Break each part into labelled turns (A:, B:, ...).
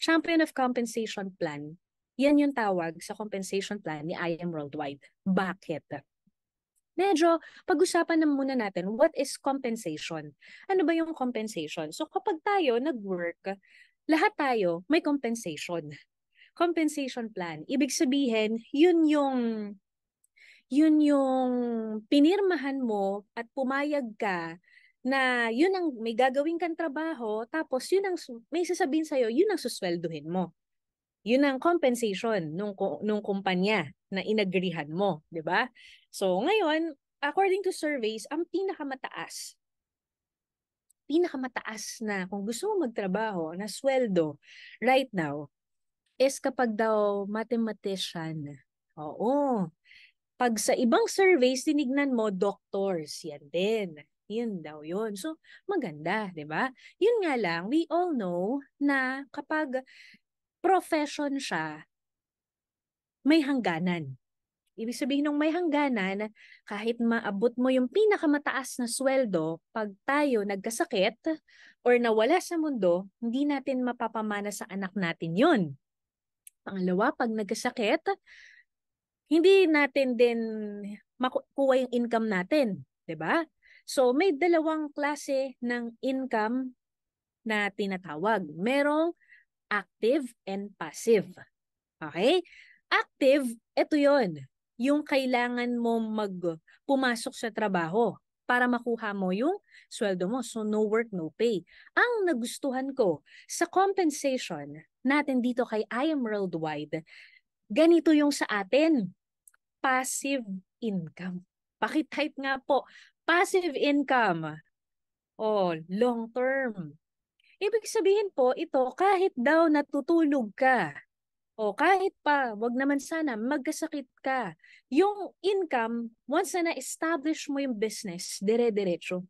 A: Champion of Compensation Plan, yan yung tawag sa compensation plan ni IM Worldwide. Bakit? Medyo pag-usapan na muna natin, what is compensation? Ano ba yung compensation? So kapag tayo nag-work, lahat tayo may compensation. Compensation plan. Ibig sabihin, yun yung pinirmahan mo at pumayag ka na yun ang may gagawin kang trabaho, tapos yun ang may sasabihin sa'yo, yun ang suswelduhin mo. Yun ang compensation nung kumpanya na inagrihan mo, 'di ba? So ngayon, according to surveys, ang pinakamataas na kung gusto mo magtrabaho na sweldo right now is kapag daw mathematician. Oo. Pag sa ibang surveys, tinignan mo, doctors, yan din. Yun daw yun. So, maganda, di ba? Yun nga lang, we all know na kapag profession siya, may hangganan. Ibig sabihin ng may hangganan, kahit maabot mo yung pinakamataas na sweldo, pag tayo nagkasakit or nawala sa mundo, hindi natin mapapamana sa anak natin yun. Pangalawa, pag nagkasakit, hindi natin din makukuha yung income natin, 'di ba? So may dalawang klase ng income na tinatawag. Merong active and passive. Okay? Active, ito 'yon. Yung kailangan mo pumasok sa trabaho para makuha mo yung sweldo mo. So no work, no pay. Ang nagustuhan ko sa compensation natin dito kay I Am Worldwide, ganito yung sa atin, passive income. Pakitype nga po, passive income. O, long term. Ibig sabihin po, ito kahit daw natutulog ka, o kahit pa, wag naman sana, magkasakit ka, yung income, once na na-establish mo yung business, dire-diretso.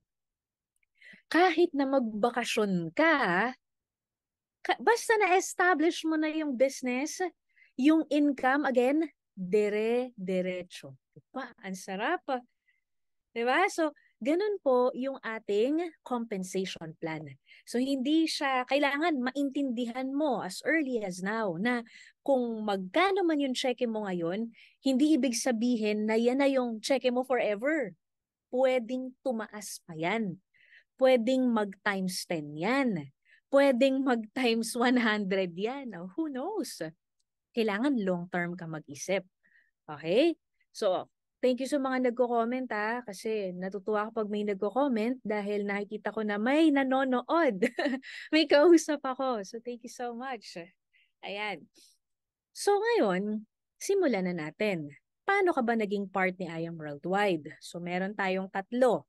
A: Kahit na magbakasyon ka, basta na-establish mo na yung business, yung income, again, dire-diretso. Diba? Ang sarap. Diba? So, ganun po yung ating compensation plan. So, hindi siya, kailangan maintindihan mo as early as now na kung magkano man yung cheque mo ngayon, hindi ibig sabihin na yan na yung cheque mo forever. Pwedeng tumaas pa yan. Pwedeng mag times 10 yan. Pwedeng mag times 100 yan. Oh, who knows? Kailangan long term ka mag-isip. Okay? So, thank you sa mga nagko-comment kasi natutuwa ako pag may nagko-comment dahil nakikita ko na may nanonood. May kausap ako. So, thank you so much. Ayan. So, ngayon, simulan na natin. Paano ka ba naging part ni I Am Worldwide? So, meron tayong tatlo.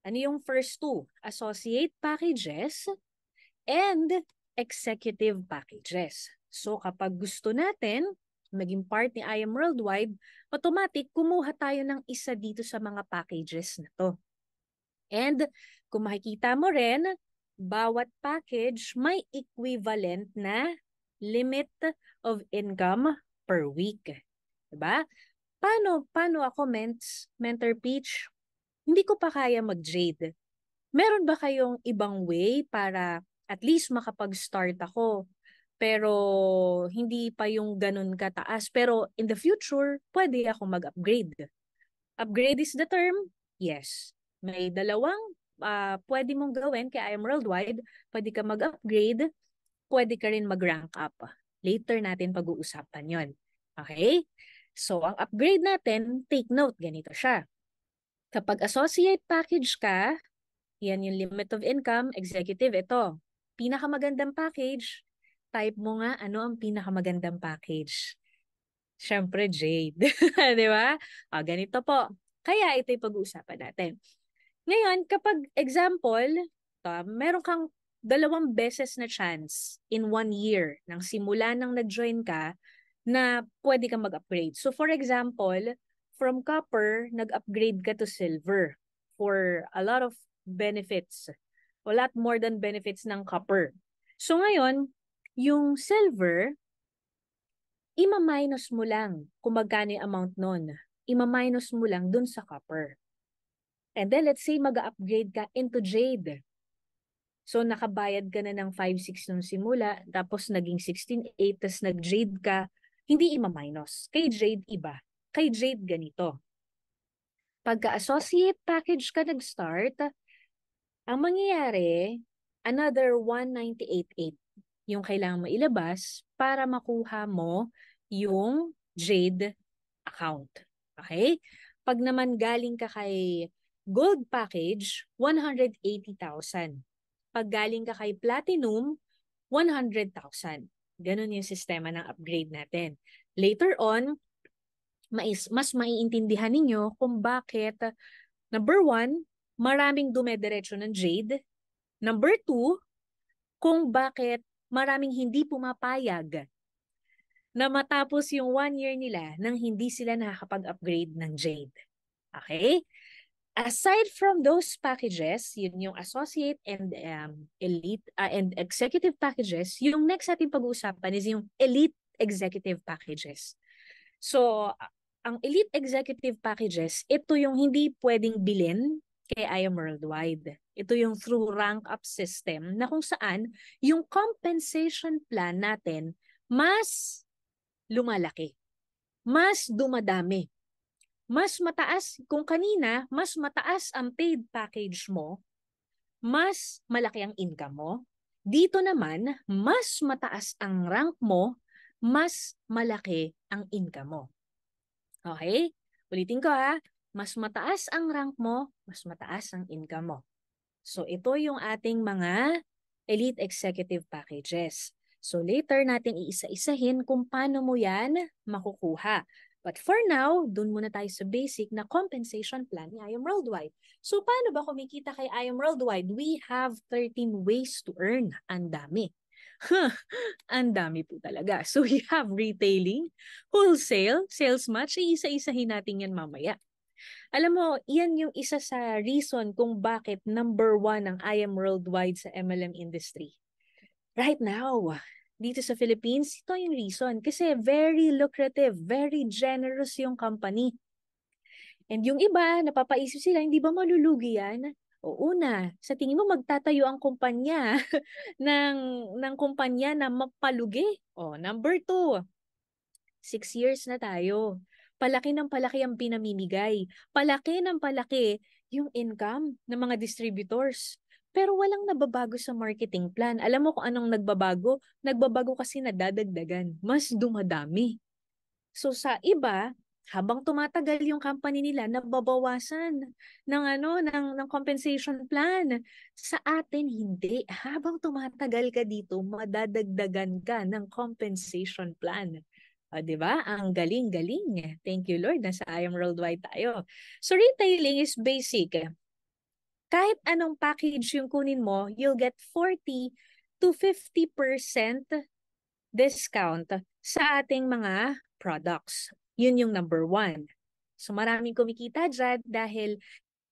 A: Ano yung first two? Associate packages and executive packages. So kapag gusto natin maging part ni I Am Worldwide, automatic kumuha tayo ng isa dito sa mga packages na to. And kung makikita mo rin, bawat package may equivalent na limit of income per week. Diba? Paano ako, Mentor Peach? Hindi ko pa kaya mag-jade. Meron ba kayong ibang way para at least makapag-start ako, pero hindi pa yung ganun kataas, pero in the future, pwede ako mag-upgrade? Upgrade is the term? Yes. May dalawang pwede mong gawin kaya I Am Worldwide. Pwede ka mag-upgrade, pwede ka rin mag-rank up. Later natin pag-uusapan yon. Okay? So, ang upgrade natin, take note, ganito siya. Kapag associate package ka, yan yung limit of income, executive, ito. Pinakamagandang package, type mo nga ano ang pinakamagandang package. Siyempre, Jade. Di ba? O, ganito po. Kaya ito yung pag-uusapan natin. Ngayon, kapag example, meron kang 2 beses na chance in 1 year nang simula nang nag-join ka na pwede kang mag-upgrade. So for example, from copper, nag-upgrade ka to silver for a lot of benefits. A lot more than benefits ng copper. So ngayon, yung silver, ima-minus mo lang kung magkano yung amount nun. Ima-minus mo lang dun sa copper. And then let's say mag-upgrade ka into jade. So nakabayad ka na ng 5,600 nung simula, tapos naging 16,800, tapos nag-jade ka, hindi ima-minus. Kay jade iba. Kay jade ganito. Pagka-associate package ka nag-start, ang mangyayari, another 198,800 yung kailangan mo ilabas para makuha mo yung jade account. Okay? Pag naman galing ka kay gold package, 180,000. Pag galing ka kay platinum, 100,000. Ganun yung sistema ng upgrade natin. Later on, mas maiintindihan ninyo kung bakit, number one, maraming dumediretso ng jade. Number two, kung bakit maraming hindi pumapayag na matapos yung 1 year nila nang hindi sila nakakapag-upgrade ng jade. Okay? Aside from those packages, yun yung associate and elite and executive packages, yung next natin pag-uusapan is yung elite executive packages. So, ang elite executive packages, ito yung hindi pwedeng bilhin kay IAM Worldwide. Ito yung through rank up system na kung saan yung compensation plan natin mas lumalaki, mas dumadami, mas mataas. Kung kanina, mas mataas ang paid package mo, mas malaki ang income mo. Dito naman, mas mataas ang rank mo, mas malaki ang income mo. Okay? Ulitin ko ha. Mas mataas ang rank mo, mas mataas ang income mo. So ito yung ating mga elite executive packages. So later natin iisa-isahin kung paano mo yan makukuha. But for now, dun muna tayo sa basic na compensation plan ni IAM Worldwide. So paano ba kumikita kay IAM Worldwide? We have 13 ways to earn. Ang dami. Ang dami po talaga. So we have retailing, wholesale, sales match. Iisa-isahin natin yan mamaya. Alam mo, yan yung isa sa reason kung bakit number 1 ang IAM Worldwide sa MLM industry. Right now, dito sa Philippines, ito yung reason. Kasi very lucrative, very generous yung company. And yung iba, napapaisip sila, hindi ba malulugi yan? O una, sa tingin mo magtatayo ang kumpanya ng kumpanya na mapalugi? O, number 2, 6 years na tayo. Palaki ng palaki ang pinamimigay. Palaki ng palaki yung income ng mga distributors. Pero walang nababago sa marketing plan. Alam mo kung anong nagbabago? Nagbabago kasi nadadagdagan. Mas dumadami. So sa iba, habang tumatagal yung company nila, nababawasan ng compensation plan. Sa atin hindi. Habang tumatagal ka dito, madadagdagan ka ng compensation plan. O, di ba? Ang galing-galing. Thank you, Lord. Nasa IAM Worldwide tayo. So retailing is basic. Kahit anong package yung kunin mo, you'll get 40 to 50% discount sa ating mga products. Yun yung number 1. So maraming kumikita dyan dahil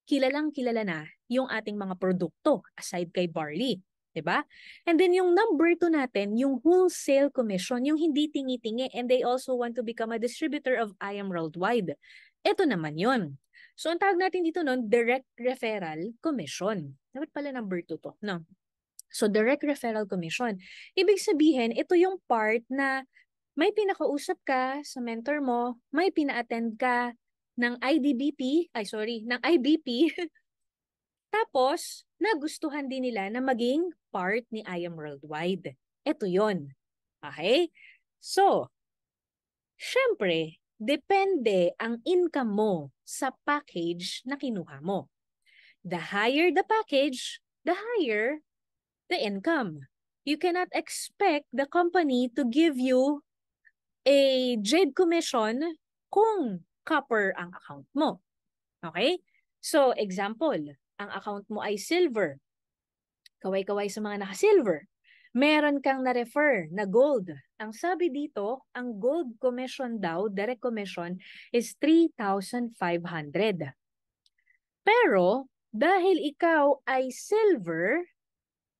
A: kilalang kilala na yung ating mga produkto aside kay barley. Diba? And then yung number 2 natin, yung wholesale commission, yung hindi tingi-tingi, and they also want to become a distributor of IAM Worldwide. Ito naman yun. So ang tawag natin dito nun, direct referral commission. Dapat pala number 2 to, no? So direct referral commission. Ibig sabihin, ito yung part na may pinakausap ka sa mentor mo, may pina-attend ka ng ng IBP, tapos nagustuhan din nila na maging part ni IAM Worldwide. Ito yon. Okay? So, syempre, depende ang income mo sa package na kinuha mo. The higher the package, the higher the income. You cannot expect the company to give you a jade commission kung copper ang account mo. Okay? So, example, ang account mo ay silver. Kaway-kaway sa mga naka-silver. Meron kang na-refer na gold. Ang sabi dito, ang gold commission daw, direct commission, is 3,500. Pero, dahil ikaw ay silver,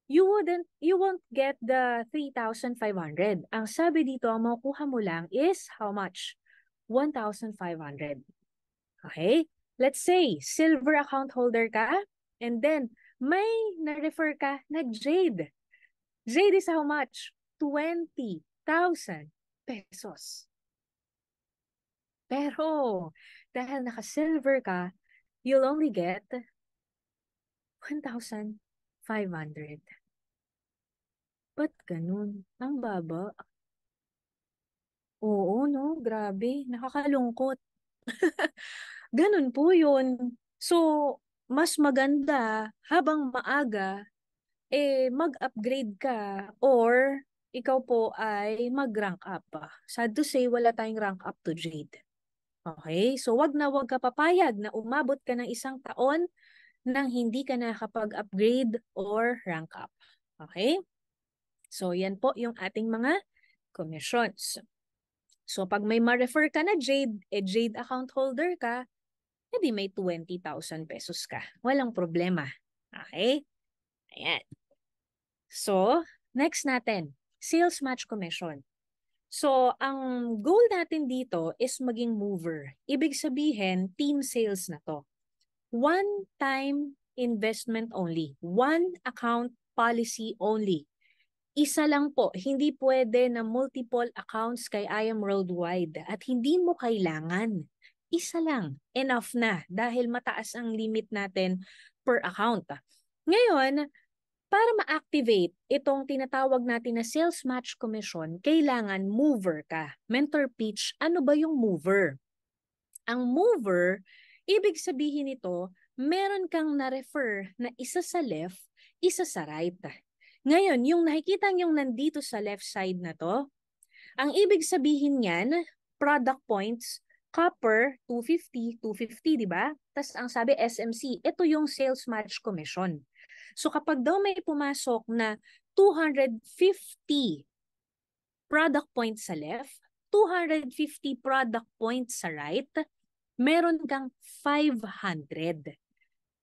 A: you won't get the 3,500. Ang sabi dito, ang makukuha mo lang is how much? 1,500. Okay? Let's say, silver account holder ka, and then may na-refer ka na Jade. Jade is how much? 20,000 pesos. Pero, dahil naka-silver ka, you'll only get 1,500. Ba't ganun? Ang baba. Oo, no? Grabe. Nakakalungkot. Ganun po yun. So, mas maganda habang maaga, mag-upgrade ka or ikaw po ay mag-rank up. Sad to say, wala tayong rank up to Jade. Okay? So, wag ka papayag na umabot ka ng 1 taon nang hindi ka nakapag-upgrade or rank up. Okay? So, yan po yung ating mga commissions. So, pag may ma-refer ka na Jade, Jade account holder ka, edi may 20,000 pesos ka. Walang problema. Okay? Ayan. So, next natin, sales match commission. So, ang goal natin dito is maging mover. Ibig sabihin, team sales na to. One-time investment only. One account policy only. Isa lang po, hindi pwede na multiple accounts kay I Am Worldwide at hindi mo kailangan. Isa lang, enough na dahil mataas ang limit natin per account. Ngayon, para ma-activate itong tinatawag natin na sales match commission, kailangan mover ka. Mentor pitch, ano ba yung mover? Ang mover, ibig sabihin nito, meron kang na-refer na isa sa left, isa sa right. Ngayon, yung nakikita niyong nandito sa left side na to, ang ibig sabihin niyan, product points, copper, 250, 250, di ba? Tapos ang sabi SMC, ito yung sales match commission. So kapag daw may pumasok na 250 product points sa left, 250 product points sa right, meron kang 500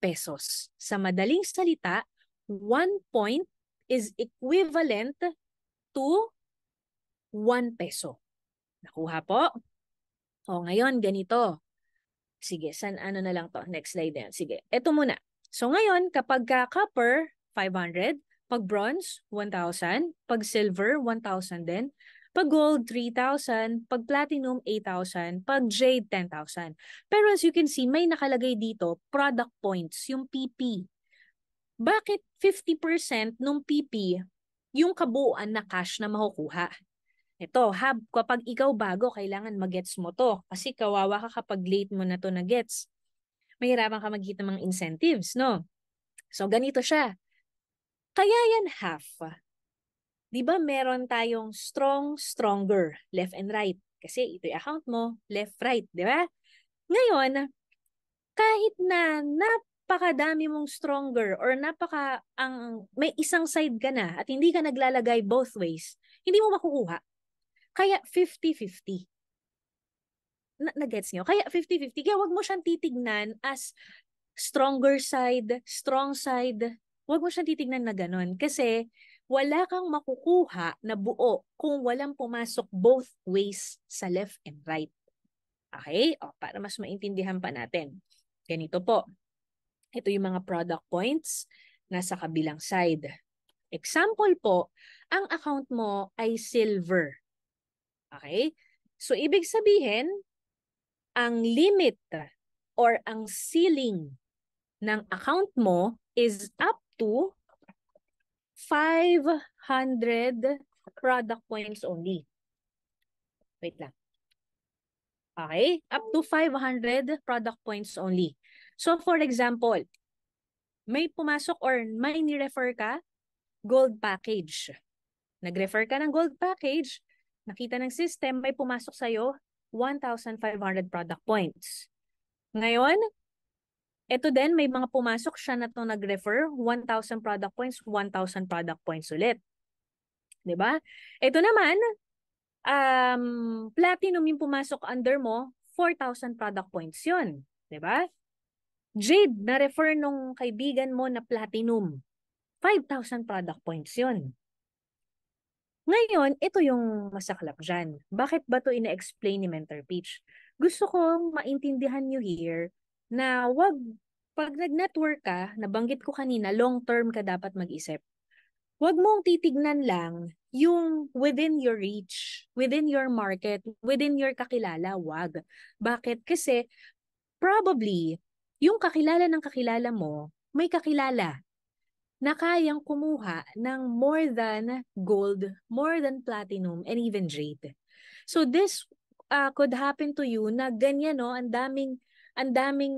A: pesos. Sa madaling salita, 1 point is equivalent to 1 peso. Nakuha po? O ngayon, ganito. Sige, ano na lang to? Next slide yan. Sige, eto muna. So ngayon, kapag copper, 500. Pag bronze, 1,000. Pag silver, 1,000 din. Pag gold, 3,000. Pag platinum, 8,000. Pag jade, 10,000. Pero as you can see, may nakalagay dito, product points, yung PP. Bakit 50% nung PP yung kabuuan na cash na makukuha? Ito, kapag ikaw bago, kailangan magets mo to. Kasi kawawa ka kapag late mo na to na gets. Mahirapan ka magkita mga incentives, no? So, ganito siya. Kaya yan half. Di ba meron tayong strong, stronger, left and right? Kasi ito yung account mo, left, right, di ba? Ngayon, kahit na napakadami mong stronger or may isang side ka na at hindi ka naglalagay both ways, hindi mo makukuha. Kaya 50-50. Nagets nyo? Kaya 50-50. Kaya wag mo siyang titignan as stronger side, strong side. Wag mo siyang titignan na ganun. Kasi wala kang makukuha na buo kung walang pumasok both ways sa left and right. Okay? O, para mas maintindihan pa natin. Ganito po. Ito yung mga product points nasa kabilang side. Example po, ang account mo ay silver. Okay? So, ibig sabihin, ang limit or ang ceiling ng account mo is up to 500 product points only. Wait lang. Okay? Up to 500 product points only. So, for example, may pumasok or may ni-refer ka, gold package. Nag-refer ka ng gold package, nakita ng system, may pumasok sa'yo, 1,500 product points. Ngayon, ito din, may mga pumasok siya na itong nag-refer, 1,000 product points, 1,000 product points ulit. Diba? Ito naman, platinum yung pumasok under mo, 4,000 product points yun. Diba? Jade, na-refer nung kaibigan mo na platinum, 5,000 product points yun. Ngayon, ito yung masaklap dyan. Bakit ba ito ina-explain ni Mentor Peach? Gusto kong maintindihan nyo here na wag pag nag-network ka, nabanggit ko kanina, long-term ka dapat mag-isip. Huwag mong titignan lang yung within your reach, within your market, within your kakilala. Wag. Bakit? Kasi probably, yung kakilala ng kakilala mo, may kakilala na kayang kumuha ng more than gold, more than platinum, and even jade. So this could happen to you na ganyan, no, ang daming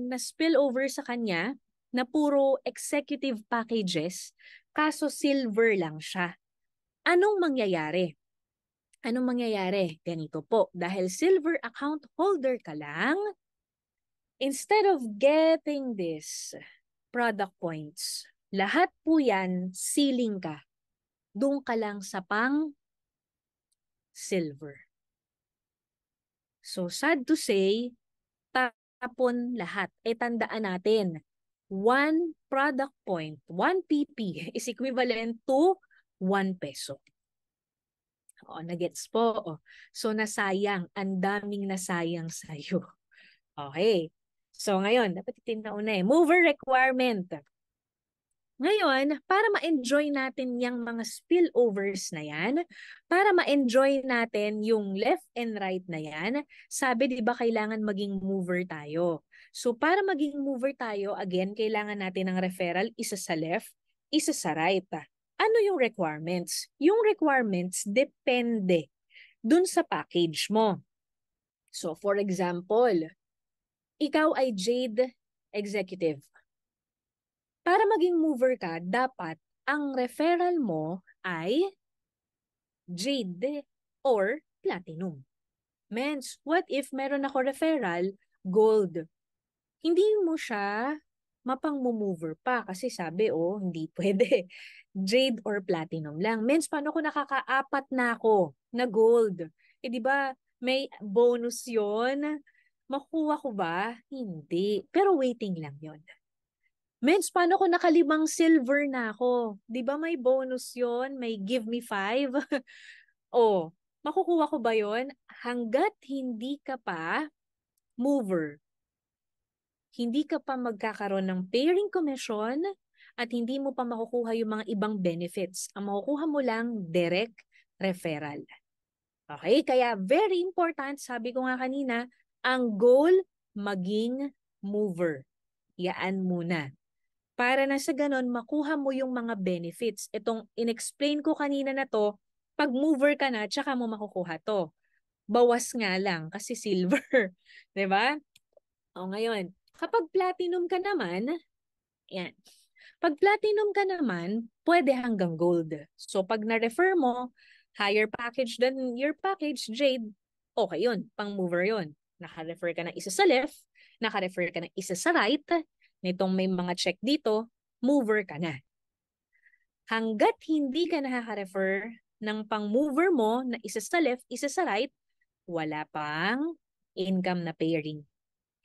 A: na spill over sa kanya na puro executive packages, kaso silver lang siya. Anong mangyayari? Anong mangyayari? Ganito po, dahil silver account holder ka lang, instead of getting this product points, lahat po yan, ceiling ka. Doon ka lang sa pang silver. So sad to say, tapon lahat. Tandaan natin, 1 product point, 1 PP is equivalent to 1 peso. O, nagets po. O. So nasayang, ang daming nasayang sa'yo. Okay. So ngayon, dapat itinauna mover requirement. Ngayon, para ma-enjoy natin yung mga spillovers na yan, para ma-enjoy natin yung left and right na yan, sabi di ba kailangan maging mover tayo. So para maging mover tayo, again, kailangan natin ng referral, isa sa left, isa sa right. Ano yung requirements? Yung requirements depende dun sa package mo. So for example, ikaw ay Jade Executive. Para maging mover ka, dapat ang referral mo ay Jade or Platinum. Mens, what if meron ako referral, Gold? Hindi mo siya mapang-mover pa kasi sabi, hindi pwede. Jade or Platinum lang. Mens, paano ko nakakaapat na ako na Gold? Di ba may bonus yon? Makuha ko ba? Hindi. Pero waiting lang yon. Mens, paano ko nakalimang silver na ako? Di ba may bonus yon? May give me 5? Oh, makukuha ko ba yon? Hanggat hindi ka pa mover, hindi ka pa magkakaroon ng pairing commission at hindi mo pa makukuha yung mga ibang benefits. Ang makukuha mo lang, direct referral. Okay? Kaya very important, sabi ko nga kanina, ang goal, maging mover. Yaan muna. Para na sa ganon, makuha mo yung mga benefits. Itong inexplain ko kanina na to, pag mover ka na, tsaka mo makukuha to. Bawas nga lang kasi silver. 'Di ba? O ngayon, kapag platinum ka naman, yan. Pag platinum ka naman, pwede hanggang gold. So pag na-refer mo, higher package than your package, Jade, okay yun. Pang mover yun. Naka-refer ka ng isa sa left, naka-refer ka ng isa sa right, nitong may mga check dito, mover ka na. Hanggat hindi ka nakaka-refer ng pang-mover mo na isa sa left, isa sa right, wala pang income na pairing.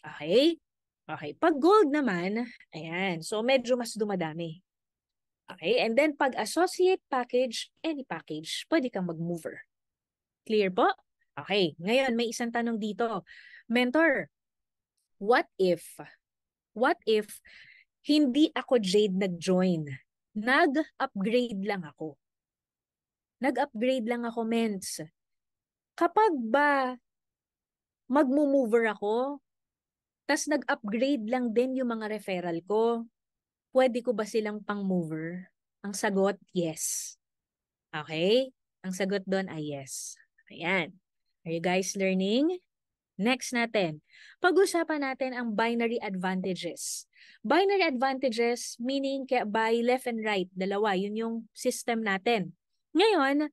A: Okay? Okay. Pag gold naman, ayan. So, medyo mas dumadami. Okay? And then, pag associate package, any package, pwede kang mag-mover. Clear po? Okay. Ngayon, may isang tanong dito. Mentor, what if hindi ako Jade nag-join? Nag-upgrade lang ako. Nag-upgrade lang ako, mens. Kapag ba mag-mover ako, tas nag-upgrade lang din yung mga referral ko, pwede ko ba silang pang-mover? Ang sagot, yes. Okay? Ang sagot doon ay yes. Ayan. Are you guys learning? Next natin, pag-usapan natin ang binary advantages. Binary advantages meaning by left and right, dalawa, yun yung system natin. Ngayon,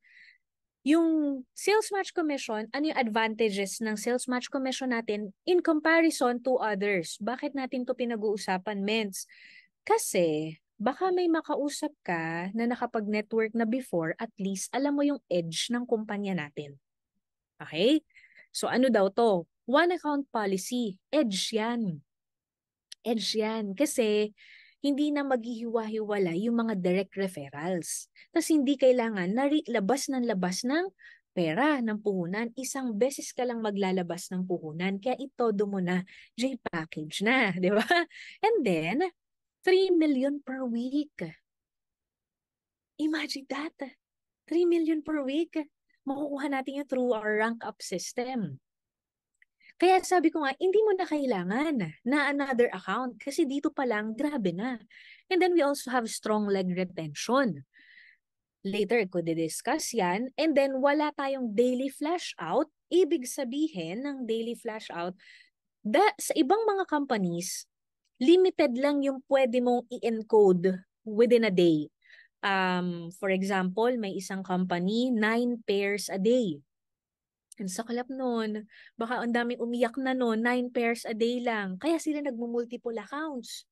A: yung sales match commission, ano yung advantages ng sales match commission natin in comparison to others? Bakit natin to pinag-uusapan, Mens? Kasi baka may makausap ka na nakapag-network na before, at least alam mo yung edge ng kumpanya natin. Okay? So ano daw to? One account policy. Edge yan. Edge yan. Kasi hindi na maghihiwa-hiwala yung mga direct referrals. Tapos hindi kailangan labas ng pera ng puhunan. Isang beses ka lang maglalabas ng puhunan. Kaya itodo mo na, J-package na, di ba? And then, 3 million per week. Imagine that. 3 million per week. Makukuha natin yun through our rank up system. Kaya sabi ko nga, hindi mo na kailangan na another account kasi dito pa lang, grabe na. And then we also have strong leg retention. Later ko discuss yan. And then wala tayong daily flash out. Ibig sabihin ng daily flash out, sa ibang mga companies, limited lang yung pwede mong i-encode within a day. For example, may isang company, 9 pairs a day. Ang saklap nun. Baka ang daming umiyak na nun, 9 pairs a day lang. Kaya sila nagmo-multiple accounts.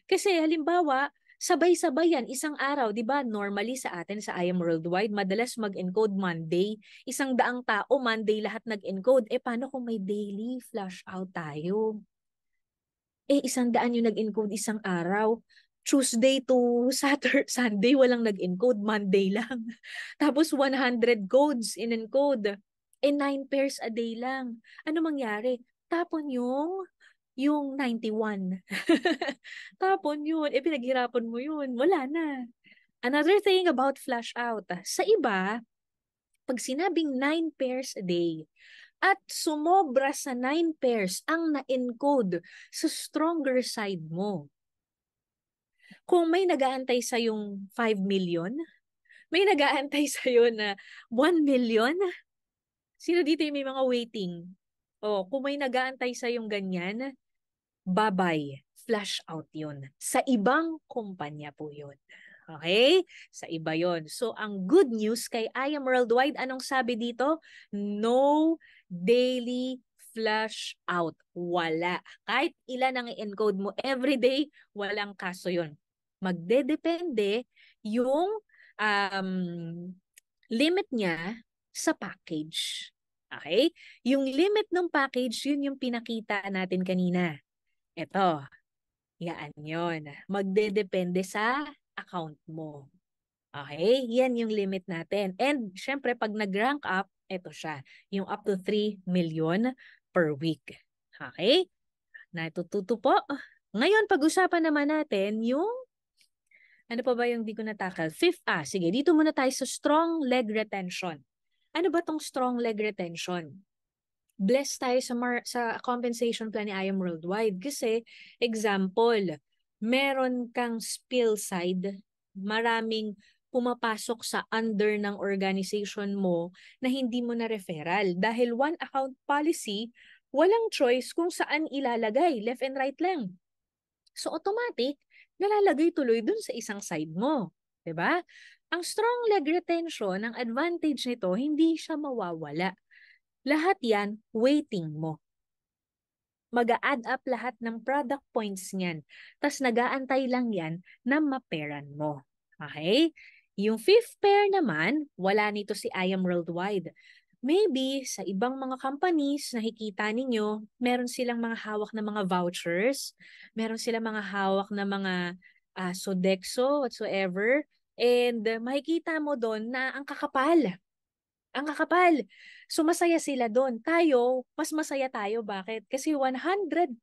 A: Kasi halimbawa, sabay-sabay yan, isang araw, di ba? Normally sa atin, sa I Am Worldwide, madalas mag-encode Monday. 100 tao, Monday lahat nag-encode. Paano kung may daily flash out tayo? 100 yung nag-encode isang araw. Tuesday to Saturday, Sunday, walang nag-encode. Monday lang. Tapos 100 codes in-encode. 9 pairs a day lang. Ano mangyari? Tapon yung 91. Tapon yun. Pinaghirapan mo yun. Wala na. Another thing about flash out. Sa iba, pag sinabing 9 pairs a day, at sumobra sa 9 pairs ang na-encode sa stronger side mo. Kung may nag-aantay sa yung 5 million, may nag-aantay sa iyo na 1 million, sino dito yung may mga waiting? Kung may nag-aantay sa yung ganyan, bye-bye. Flash out yun. Sa ibang kumpanya po yun. Okay? Sa iba yon. So, ang good news kay I Am Worldwide, anong sabi dito? No daily flash out. Wala. Kahit ilan ang i-encode mo everyday, walang kaso yon. Magdedepende yung limit niya sa package. Okay? Yung limit ng package, yun yung pinakita natin kanina. Ito. Yan yun. Magdedepende sa account mo. Okay? Yan yung limit natin. And syempre, pag nag-rank up, ito siya. Yung up to 3 million per week. Okay? Natututo po. Ngayon, pag-usapan naman natin yung ano pa ba yung di ko natakal? Fifth, sige, dito muna tayo sa strong leg retention. Ano ba tong strong leg retention? Blessed tayo sa compensation plan ni I Am Worldwide. Kasi, example, meron kang spill side, maraming pumapasok sa under ng organization mo na hindi mo na referral. Dahil one account policy, walang choice kung saan ilalagay. Left and right lang. So, automatic, nalalagay tuloy dun sa isang side mo. 'Di ba? Ang strong leg retention, ang advantage nito, hindi siya mawawala. Lahat yan, waiting mo. Mag-a-add up lahat ng product points niyan. Tapos nag-aantay lang yan na maperan mo. Okay? Yung fifth pair naman, wala nito si I Am Worldwide. Maybe sa ibang mga companies, nakikita ninyo, meron silang mga hawak na mga vouchers, meron silang mga hawak na mga Sodexo, whatsoever, and makikita mo doon na ang kakapal. Ang kakapal. So masaya sila doon. Tayo, mas masaya tayo. Bakit? Kasi 100%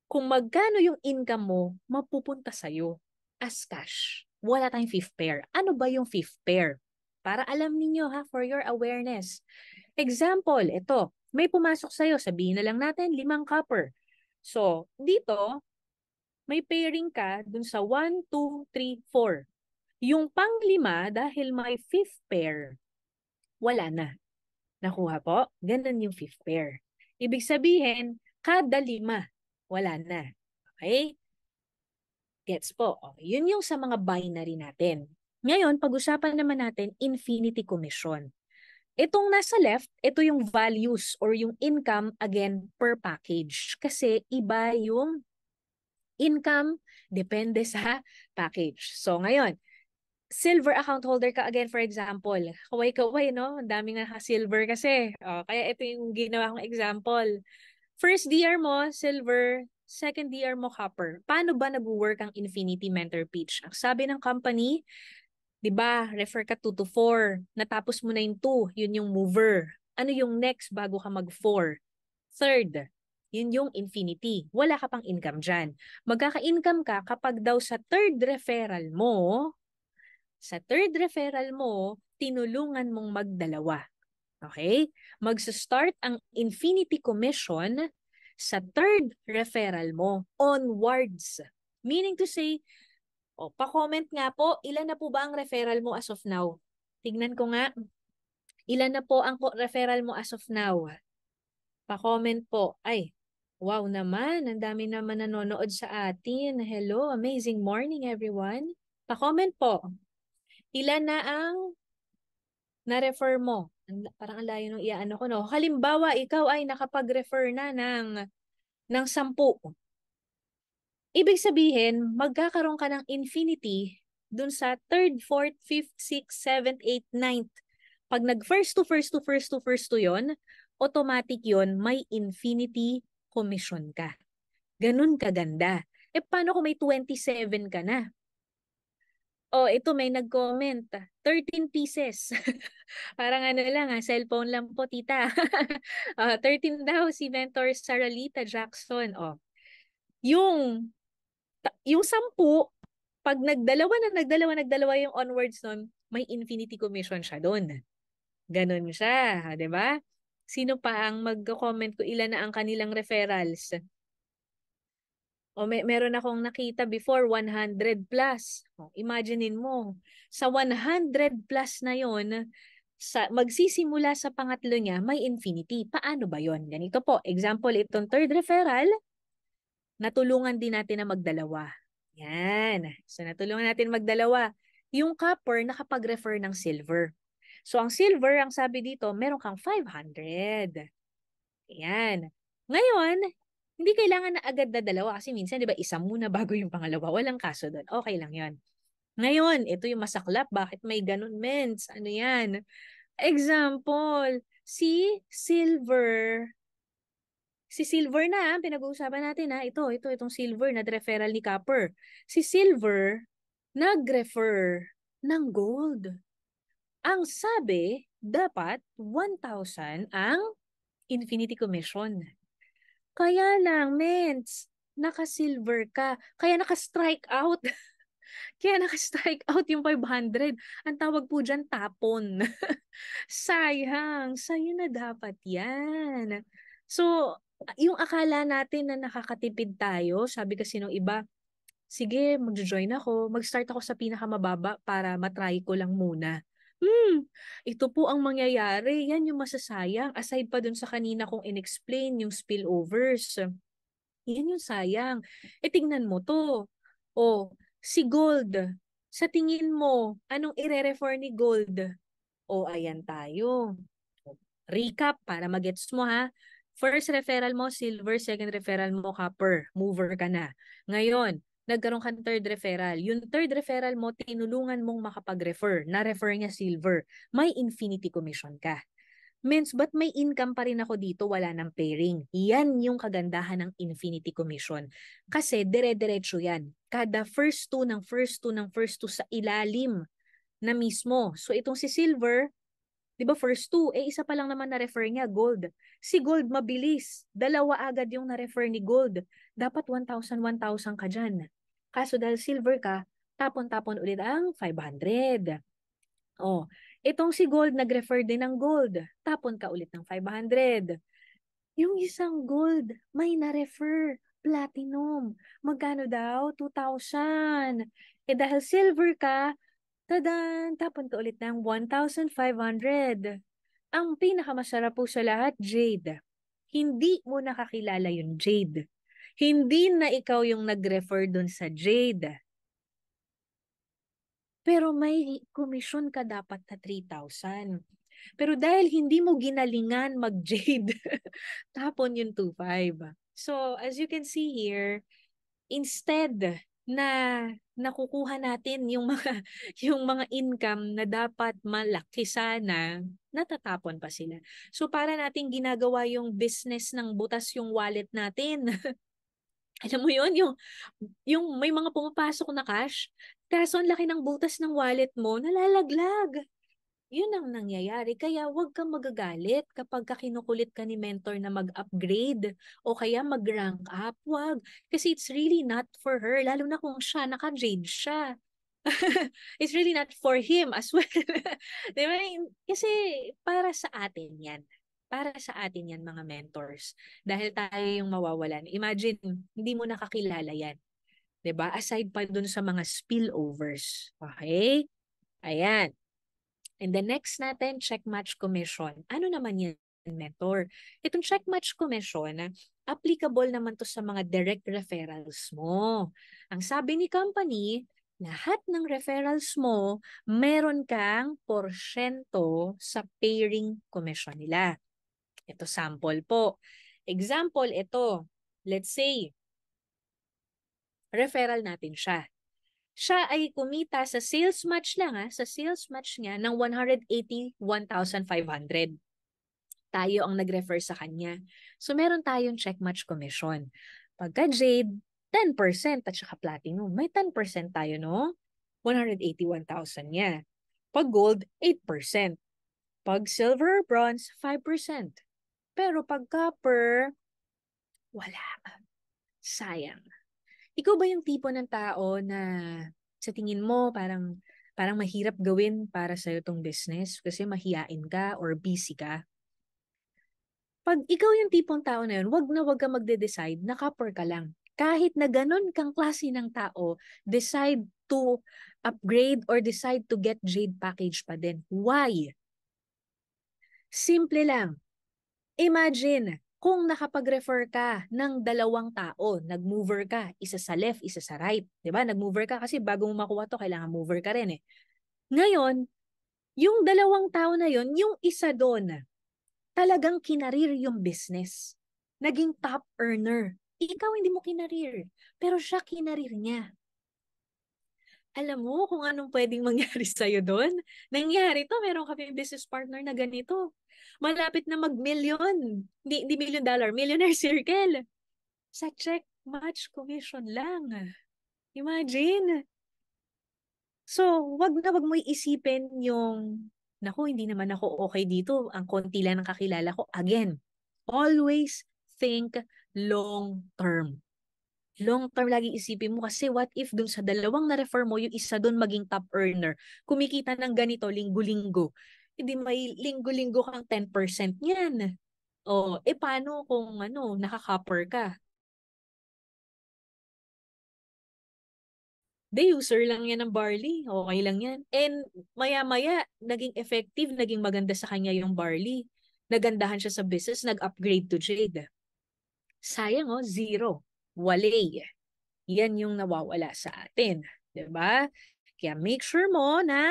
A: kung magkano yung income mo, mapupunta sa'yo as cash. Wala tayong fifth pair. Ano ba yung fifth pair? Para alam ninyo ha, for your awareness. Example, ito, may pumasok sa'yo, sabihin na lang natin, 5 copper. So, dito, may pairing ka dun sa 1, 2, 3, 4. Yung pang-5, dahil may fifth pair, wala na. Nakuha po? Ganun yung fifth pair. Ibig sabihin, kada 5, wala na. Okay? Gets po. Okay. Yun yung sa mga binary natin. Ngayon, pag-usapan naman natin infinity commission. Itong nasa left, ito yung values or yung income again per package. Kasi iba yung income depende sa package. So ngayon, silver account holder ka again, for example. Kaway-kaway, no? Ang daming naka-silver kasi. Kaya ito yung ginawa kong example. First DR mo, silver. Second DR mo, copper. Paano ba nag-work ang Infinity Mentor Pitch? Ang sabi ng company, 'Di ba? Refer ka 2 to 4. Natapos mo na yung 2, yun yung mover. Ano yung next bago ka mag-4? Third, yun yung infinity. Wala ka pang income dyan. Magkaka-income ka kapag daw sa third referral mo, tinulungan mong magdalawa. Okay? Magsa-start ang infinity commission sa third referral mo onwards. Meaning to say, pa-comment nga po, ilan na po ba ang referral mo as of now? Tignan ko nga, ilan na po ang referral mo as of now? Pa-comment po. Ay, wow naman, ang dami naman nanonood sa atin. Hello, amazing morning everyone. Pa-comment po. Ilan na ang na-refer mo? Parang ang layo nung iaano ko, no? Halimbawa, ikaw ay nakapag-refer na ng 10. Ibig sabihin, magkakaroon ka ng infinity dun sa third, fourth, fifth, sixth, seventh, eighth, ninth. Pag nag-first to first to first to first to yon, automatic yon, may infinity commission ka. Ganun kaganda. Paano kung may 27 ka na? Ito may nag-comment. 13 pieces. Parang ano lang cellphone lang po, tita. 13 daw si Mentor Saralita Jackson. Yung 10, pag nagdalawa yung onwards nun, may infinity commission siya doon. Ganun siya, 'di ba? Sino pa ang mag-comment ko ilan na ang kanilang referrals? Meron akong nakita before 100 plus. Imaginein mo, sa 100 plus na yon, magsisimula sa pangatlo niya, may infinity. Paano ba yon? Ganito po, example, itong third referral, natulungan din natin na magdalawa. Yan. So natulungan natin magdalawa. Yung copper nakapag-refer ng silver. So ang silver, ang sabi dito, meron kang 500. Yan. Ngayon, hindi kailangan na agad na dalawa kasi minsan 'di ba isa muna bago yung pangalawa. Walang kaso doon. Okay lang 'yon. Ngayon, ito yung masaklap. Bakit may ganun, mens? Ano 'yan? Example, si Silver na, pinag-uusapan natin itong Silver na referral ni Copper. Si Silver nag-refer ng gold. Ang sabi, dapat 1,000 ang infinity commission. Kaya lang, mens, naka-silver ka. Kaya naka-strike out. Kaya naka-strike out yung 500. Ang tawag po dyan, tapon. Sayang. Sa'yo na dapat yan. So, yung akala natin na nakakatipid tayo, sabi kasi nung iba, sige, mag-join ako. Mag-start ako sa pinakamababa para matry ko lang muna. Ito po ang mangyayari. Yan yung masasayang. Aside pa dun sa kanina kong in-explain, yung spillovers. Yan yung sayang. Tingnan mo to. Si Gold. Sa tingin mo, anong ire-refer ni Gold? Ayan tayo. Recap para magets mo ha. First referral mo, silver. Second referral mo, copper. Mover ka na. Ngayon, nagkaroon ka ng third referral. Yung third referral mo, tinulungan mong makapag-refer. Na-refer niya silver. May infinity commission ka. Means, but may income pa rin ako dito, wala ng pairing. Yan yung kagandahan ng infinity commission. Kasi dire-diretso yan. Kada first two ng first two ng first two sa ilalim na mismo. So itong si Silver, di ba first two, isa pa lang naman na-refer niya, Gold. Si Gold mabilis. Dalawa agad yung na-refer ni Gold. Dapat 1,000, 1,000 ka dyan. Kaso dahil Silver ka, tapon-tapon ulit ang 500. Itong si Gold, nag-refer din ng Gold. Tapon ka ulit ng 500. Yung isang Gold, may na-refer. Platinum. Magkano daw? 2,000. Dahil Silver ka, tadan, tapon ka ulit ng 1,500. Ang pinakamasarap po sa lahat, Jade. Hindi mo nakakilala yung Jade. Hindi na ikaw yung nag-refer dun sa Jade. Pero may commission ka dapat na 3,000. Pero dahil hindi mo ginalingan mag-Jade, tapon yung 2,500. So, as you can see here, instead na nakukuha natin yung mga yung mga income na dapat malaki sana, natatapon pa sila. So, para nating ginagawa yung business ng butas yung wallet natin. Alam mo yun, yung may mga pumapasok na cash, Kaso ang laki ng butas ng wallet mo, nalalaglag. Yun ang nangyayari. Kaya huwag kang magagalit kapag kinukulit ka ni mentor na mag-upgrade o kaya mag-rank up. Huwag. Kasi it's really not for her. Lalo na kung siya, naka-jade siya. It's really not for him as well. Di ba? Kasi para sa atin yan. Para sa atin yan, mga mentors. Dahil tayo yung mawawalan. Imagine, hindi mo nakakilala yan. Di ba? Aside pa dun sa mga spillovers. Okay? Ayan. And the next natin, check match commission. Ano naman yan, mentor? Itong check match commission, applicable naman to sa mga direct referrals mo. Ang sabi ni company, lahat ng referrals mo, meron kang porsyento sa pairing commission nila. Ito sample po. Example, ito. Let's say, referral natin siya. Siya ay kumita sa sales match lang sa sales match niya ng 181,500. Tayo ang nag-refer sa kanya. So meron tayong check match commission. Pagka Jade, 10% at saka Platinum. May 10% tayo, no? 181,000 niya. Pag Gold, 8%. Pag Silver or Bronze, 5%. Pero pag Copper, wala. Sayang. Ikaw ba yung tipo ng tao na sa tingin mo parang mahirap gawin para sa itong business kasi mahiyain ka or busy ka? Pag ikaw yung tipong tao na yun, wag ka magde-decide na copper ka lang. Kahit na ganun kang klase ng tao, decide to upgrade or decide to get Jade package pa din. Why? Simple lang. Imagine, kung nakapag-refer ka ng dalawang tao, nag-mover ka, isa sa left, isa sa right. 'Di ba? Nag-mover ka kasi bago mo makuha to, kailangan mover ka rin eh. Ngayon, yung dalawang tao na yon, yung isa doon, talagang kinarir yung business. Naging top earner. Ikaw hindi mo kinarir, pero siya kinarir niya. Alam mo kung anong pwedeng mangyari sa'yo doon? Nangyari to, meron kami business partner na ganito. Malapit na mag-million. Hindi $1 million, millionaire circle. Sa check match commission lang. Imagine. So, wag mo iisipin yung, naku, hindi naman ako okay dito. Ang konti lang ng kakilala ko. Again, always think long term. Long term lagi isipin mo kasi what if dun sa dalawang na-refer mo, yung isa dun maging top earner, kumikita ng ganito linggo-linggo, hindi may linggo-linggo kang 10% niyan. O, paano kung nakaka-copper ka? The user lang yan ng barley. Okay lang yan. And maya-maya, naging effective, naging maganda sa kanya yung barley. Nagandahan siya sa business, nag-upgrade to Jade. Sayang zero. Wale. Yan yung nawawala sa atin. 'Di ba? Kaya make sure mo na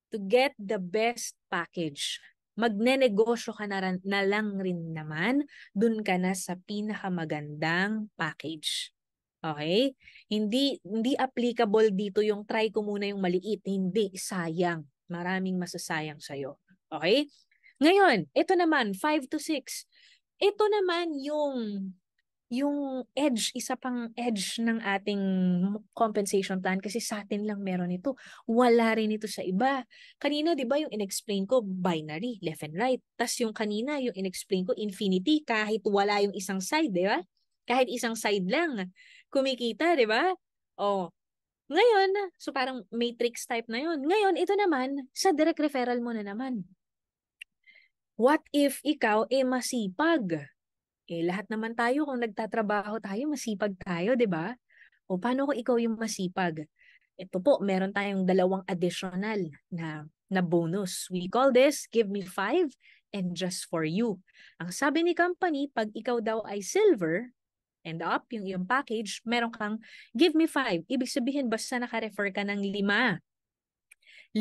A: to get the best package. Magnenegosyo ka na lang rin naman, dun ka na sa pinakamagandang package. Okay? Hindi applicable dito yung try ko muna yung maliit. Hindi, sayang. Maraming masasayang sa'yo. Okay? Ngayon, ito naman, 5 to 6. Ito naman yung edge, isa pang edge ng ating compensation plan kasi sa atin lang meron ito. Wala rin ito sa iba. Kanina, di ba yung in-explain ko, binary, left and right. Tapos yung kanina, yung in-explain ko, infinity, kahit wala yung isang side, di ba? Kahit isang side lang, kumikita, di ba? Oh, ngayon, so parang matrix type na yun. Ngayon, ito naman, sa direct referral mo na naman. What if ikaw masipag? Lahat naman tayo kung nagtatrabaho tayo, masipag tayo, 'di ba? O paano kung ikaw yung masipag? Ito po, meron tayong dalawang additional na bonus. We call this Give Me 5 and Just For You. Ang sabi ni company, pag ikaw daw ay silver and up, yung iyong package, meron kang Give Me 5. Ibig sabihin, basta naka-refer ka ng 5. 5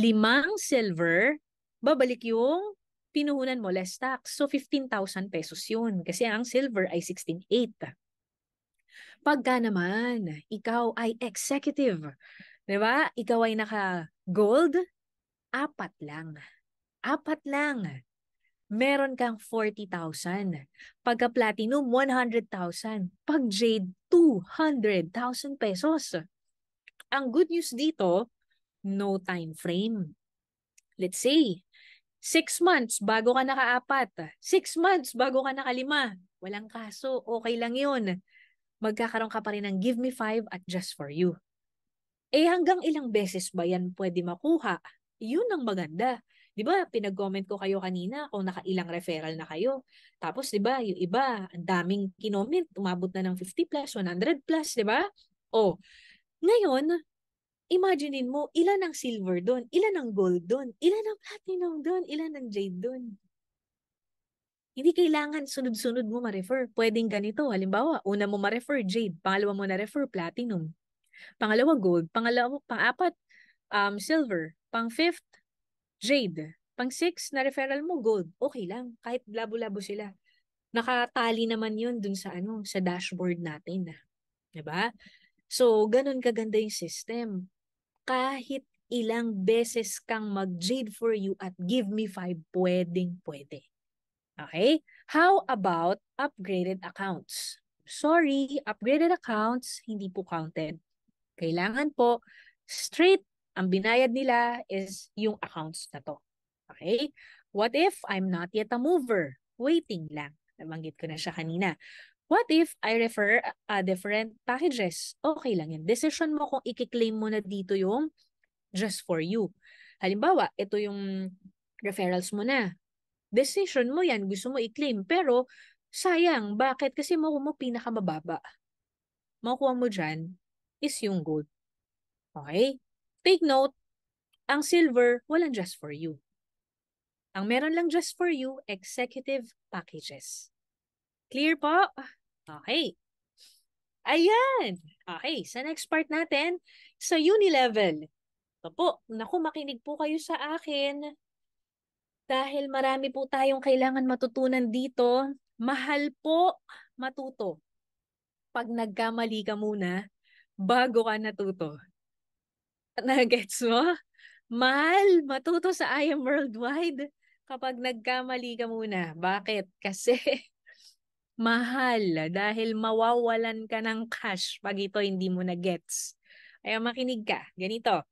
A: silver, babalik yung pinuhunan mo less tax. So, 15,000 pesos yun. Kasi ang silver ay 16,800. Pagka naman, ikaw ay executive, di ba? Ikaw ay naka-gold, 4 lang. 4 lang. Meron kang 40,000. Pagka platinum, 100,000. Pag jade, 200,000 pesos. Ang good news dito, no time frame. Let's say, 6 months bago ka nakaapat. 6 months bago ka nakalima. Walang kaso, okay lang yun. Magkakaroon ka pa rin ng give me 5 at just for you. Eh hanggang ilang beses ba yan pwede makuha? Yun ang maganda. Di ba, pinag-comment ko kayo kanina kung nakailang referral na kayo. Tapos di ba, yung iba, ang daming kinoment, umabot na ng 50 plus, 100 plus, di ba? O, ngayon, imaginein mo, ilan ang silver doon, ilan ang gold doon, ilan ang platinum doon, ilan ang jade doon. Hindi kailangan sunod-sunod mo ma-refer. Pwedeng ganito. Halimbawa, una mo ma-refer jade, pangalawa mo na-refer platinum, pangalawa gold, pang-apat silver, pang-fifth jade, pang-six na referral mo gold. Okay lang, kahit labo-labo sila. Nakatali naman 'yun dun sa sa dashboard natin, 'di ba? So, ganun kaganda yung system. Kahit ilang beses kang mag-jade for you at give me 5, pwedeng-pwede. Okay? How about upgraded accounts? Sorry, upgraded accounts, hindi po counted. Kailangan po, straight, ang binayad nila is yung accounts na to. Okay? What if I'm not yet a mover? Waiting lang. Nabanggit ko na siya kanina. What if I refer different packages? Okay lang yan. Decision mo kung i-claim mo na dito yung just for you. Halimbawa, ito yung referrals mo na. Decision mo yan, gusto mo i-claim. Pero, sayang. Bakit? Kasi makuha mo pinakamababa. Makuha mo dyan is yung gold. Okay? Take note, ang silver, walang just for you. Ang meron lang just for you, executive packages. Clear po? Okay. Ayan. Okay, sa next part natin, sa Unilevel. Ito po, naku, makinig po kayo sa akin. Dahil marami po tayong kailangan matutunan dito, mahal po matuto. Pag nagkamali ka muna, bago ka natuto. Nagets mo? Mahal matuto sa I Am Worldwide kapag nagkamali ka muna. Bakit? Kasi mahal dahil mawawalan ka ng cash pag ito hindi mo na gets. Kaya makinig ka. Ganito.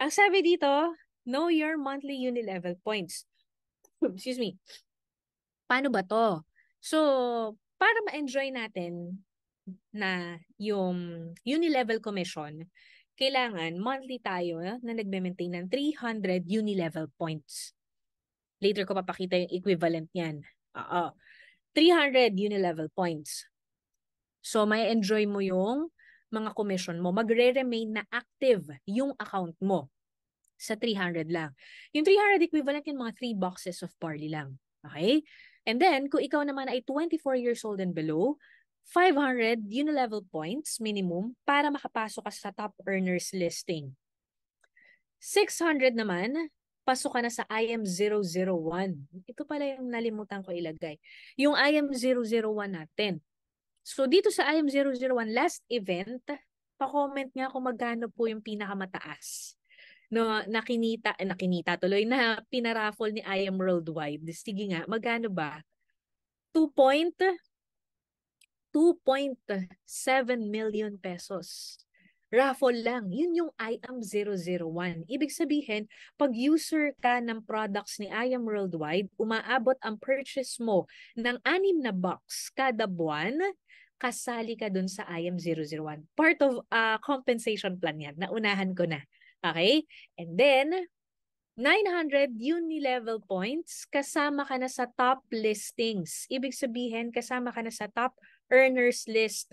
A: Ang sabi dito, know your monthly Unilevel points. Excuse me. Paano ba to? So, para ma-enjoy natin na yung Unilevel commission, kailangan monthly tayo na nagme-maintain ng 300 Unilevel points. Later ko papakita yung equivalent niyan. 300 Unilevel points. So, may enjoy mo yung mga commission mo. Magre-remain na active yung account mo sa 300 lang. Yung 300 equivalent yung mga 3 boxes of barley lang. Okay? And then, kung ikaw naman ay 24 years old and below, 500 Unilevel points minimum para makapasok ka sa top earners listing. 600 naman, pasok ka na sa IM001. Ito pala yung nalimutan ko ilagay. Yung IM001 natin. So dito sa IM001 last event, pa-comment nga kung magkano po yung pinakamataas. No, nakinita tuloy na pinaraffle ni IM Worldwide. Sige nga, magkano ba? 2.7 million pesos. Raffle lang. Yun yung IAM001. Ibig sabihin, pag user ka ng products ni IAM Worldwide, umaabot ang purchase mo ng 6 na box kada buwan, kasali ka dun sa IAM001. Part of compensation plan yan. Naunahan ko na. Okay? And then, 900 Unilevel points, kasama ka na sa top listings. Ibig sabihin, kasama ka na sa top earners list.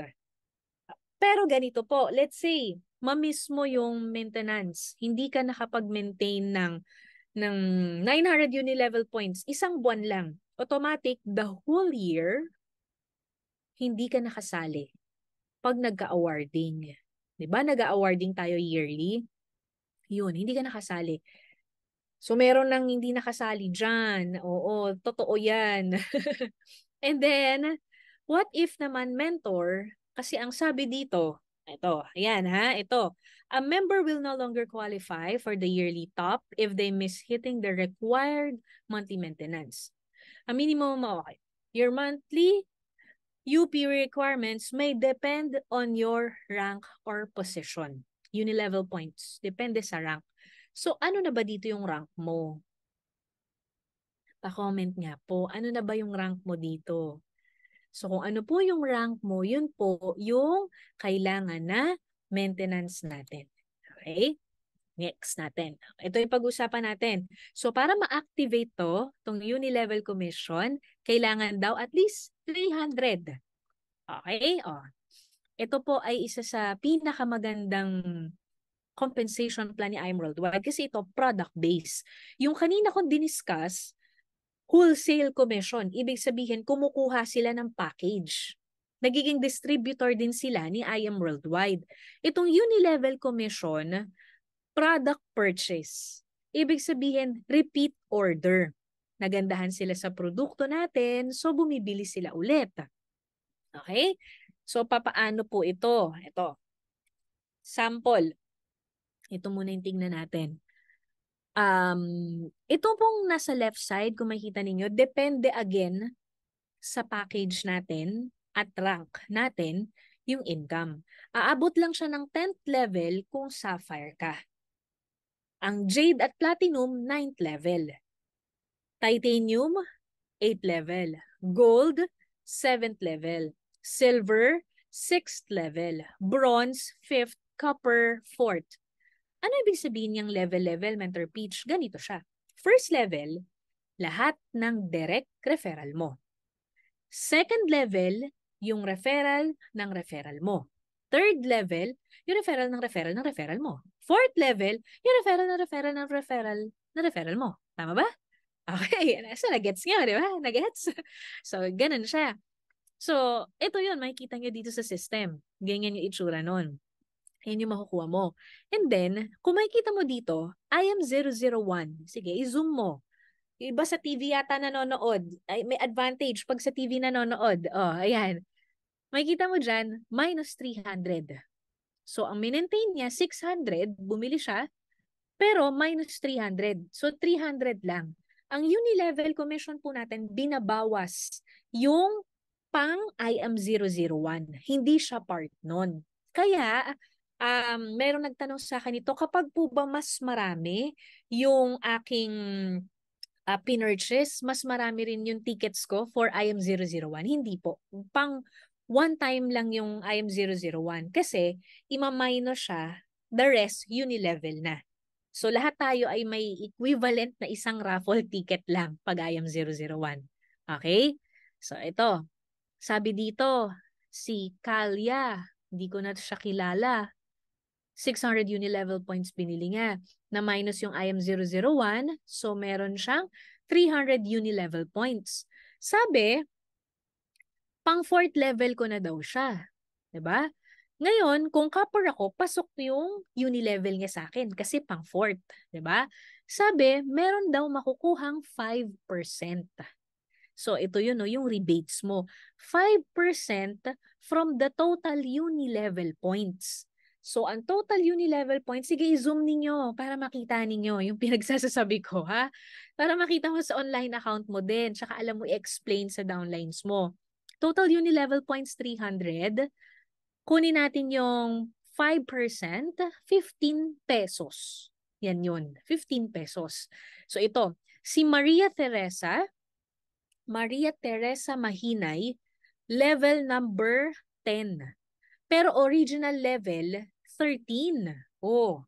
A: Pero ganito po, let's say, ma-miss mo yung maintenance. Hindi ka nakapag-maintain ng 900 Unilevel points. Isang buwan lang. Automatic, the whole year, hindi ka nakasali. Pag nagka-awarding. Diba? Nag-awarding tayo yearly. Yun, hindi ka nakasali. So, meron nang hindi nakasali dyan. Oo, totoo yan. And then, what if naman mentor, kasi ang sabi dito, ito, ayan ha, ito. A member will no longer qualify for the yearly top if they miss hitting the required monthly maintenance. A minimum, okay. Your monthly UP requirements may depend on your rank or position. Uni-level points. Depende sa rank. So, ano na ba dito yung rank mo? Pa-comment nga po, ano na ba yung rank mo dito? So, kung ano po yung rank mo, yun po yung kailangan na maintenance natin. Okay? Next natin. Ito yung pag-usapan natin. So, para ma-activate itong uni-level commission, kailangan daw at least 300. Okay? O. Ito po ay isa sa pinakamagandang compensation plan ni IM Worldwide kasi ito product-based. Yung kanina kong diniscuss, wholesale commission. Ibig sabihin, kumukuha sila ng package. Nagiging distributor din sila ni IM Worldwide. Itong uni-level commission, product purchase. Ibig sabihin, repeat order. Nagandahan sila sa produkto natin, so bumibili sila ulit. Okay? So, papaano po ito? Ito. Sample. Ito muna yung tingnan natin. Ito pong nasa left side, kung makikita ninyo, depende again sa package natin at rank natin yung income. Aabot lang siya ng 10th level kung Sapphire ka. Ang Jade at Platinum, 9th level. Titanium, 8th level. Gold, 7th level. Silver, 6th level. Bronze, 5th. Copper, 4th. Ano ibig sabihin niyang level-level, mentor pitch? Ganito siya. First level, lahat ng direct referral mo. Second level, yung referral ng referral mo. Third level, yung referral ng referral ng referral mo. Fourth level, yung referral ng referral ng referral ng referral mo. Tama ba? Okay. So, nag-gets nyo, di ba? Nag-gets? So, ganun siya. So, ito yun. Makikita nyo dito sa system. Ganyan yung itsura nun. Yan yung makukuha mo. And then, kung makikita mo dito, IM001. Sige, i-zoom mo. Iba sa TV yata nanonood. Ay, may advantage pag sa TV nanonood. Oh, ayan. Makikita mo dyan, minus 300. So, ang minentain niya, 600. Bumili siya. Pero minus 300. So, 300 lang. Ang uni-level commission po natin, binabawas yung pang IM001. Hindi siya part nun. Kaya, meron nagtanong sa akin ito, kapag po ba mas marami yung aking pinurchase, mas marami rin yung tickets ko for IM001? Hindi po. Pang one time lang yung IM001 kasi ima-minus siya, the rest uni-level na. So lahat tayo ay may equivalent na isang raffle ticket lang pag IM001. Okay? So ito, sabi dito, si Kalia, hindi ko na siya kilala. 600 uni-level points binili niya. Na minus yung IM001, so meron siyang 300 uni-level points. Sabi, pang 4th level ko na daw siya. 'Di ba? Ngayon, kung copper ako, pasok yung uni-level niya sa akin kasi pang 4th. 'Di ba? Sabi, meron daw makukuhang 5%. So, ito yun, no, yung rebates mo. 5% from the total uni-level points. So, ang total uni-level points, sige, i-zoom ninyo para makita ninyo yung pinagsasasabi ko, ha? Para makita mo sa online account mo din, tsaka alam mo i-explain sa downlines mo. Total uni-level points, 300. Kunin natin yung 5%, 15 pesos. Yan yun, 15 pesos. So, ito, si Maria Teresa Mahinay, level number 10. Pero original level, 13. Oh.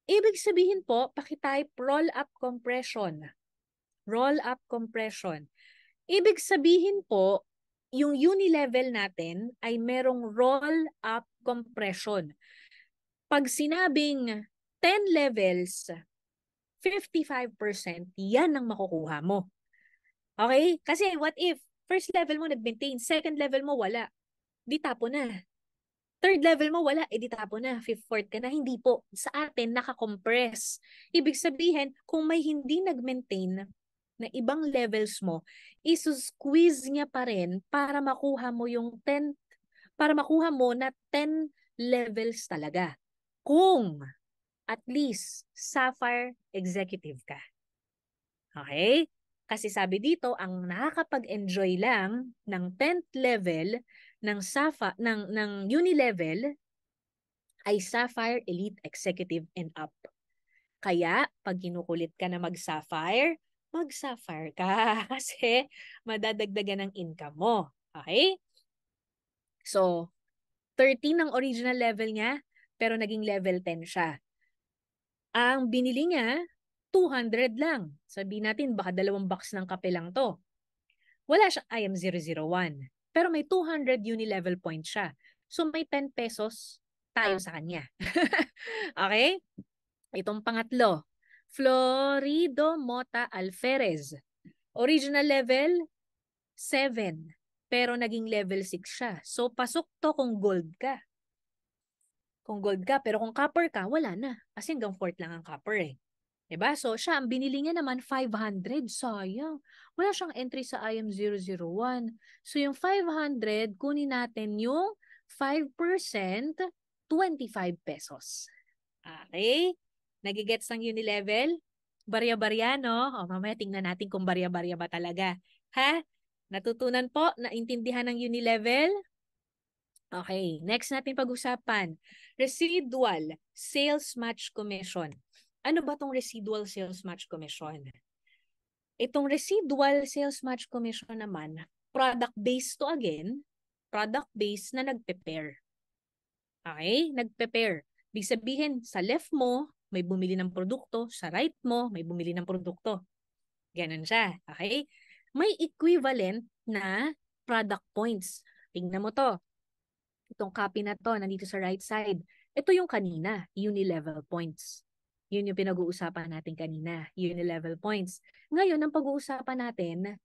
A: Ibig sabihin po, pakitype roll-up compression. Roll-up compression. Ibig sabihin po, yung uni-level natin ay merong roll-up compression. Pag sinabing 10 levels, 55%, yan ang makukuha mo. Okay? Kasi what if, first level mo nag-maintain, second level mo wala, di tapo na. Third level mo wala, di tapo na. Fifth, fourth ka na. Hindi po. Sa atin, naka-compress. Ibig sabihin, kung may hindi nag-maintain na ibang levels mo, isusqueeze niya pa rin para makuha mo yung 10, para makuha mo na 10 levels talaga. Kung at least Sapphire Executive ka. Okay? Kasi sabi dito, ang nakakapag-enjoy lang ng 10th level ng uni level ay Sapphire Elite Executive and up. Kaya, pag kinukulit ka na mag-Sapphire ka kasi madadagdagan ng income mo. Okay? So, 13 ang original level niya, pero naging level 10 siya. Ang binili niya, 200 lang. Sabihin natin, baka 2 box ng kape lang to. Wala siyang IM001. Pero may 200 uni-level points siya. So may 10 pesos tayo sa kanya. Okay? Itong pangatlo, Florido Mota Alferez. Original level, 7. Pero naging level 6 siya. So pasok to kung gold ka. Kung gold ka, pero kung copper ka, wala na. Kasi hanggang 4 lang ang copper eh. Diba? So, siya, ang binili niya naman, 500. Sayang. Wala siyang entry sa IM001. So, yung 500, kunin natin yung 5%, 25 pesos. Okay? Nagigets ng Unilevel? Barya-barya, no? O, mamaya tingnan natin kung barya-barya ba talaga. Ha? Natutunan po? Naintindihan ng Unilevel? Okay, next natin pag-usapan, residual sales match commission. Ano ba tong residual sales match commission? Itong residual sales match commission naman, product-based to again, product-based na nagpe-pair. Okay, nagpe-pair. Ibig sabihin, sa left mo, may bumili ng produkto, sa right mo, may bumili ng produkto. Ganun siya. Okay? May equivalent na product points. Tingnan mo to. Itong copy na to, nandito sa right side. Ito yung kanina, uni-level points. Yun yung pinag-uusapan natin kanina, uni-level points. Ngayon, ang pag-uusapan natin,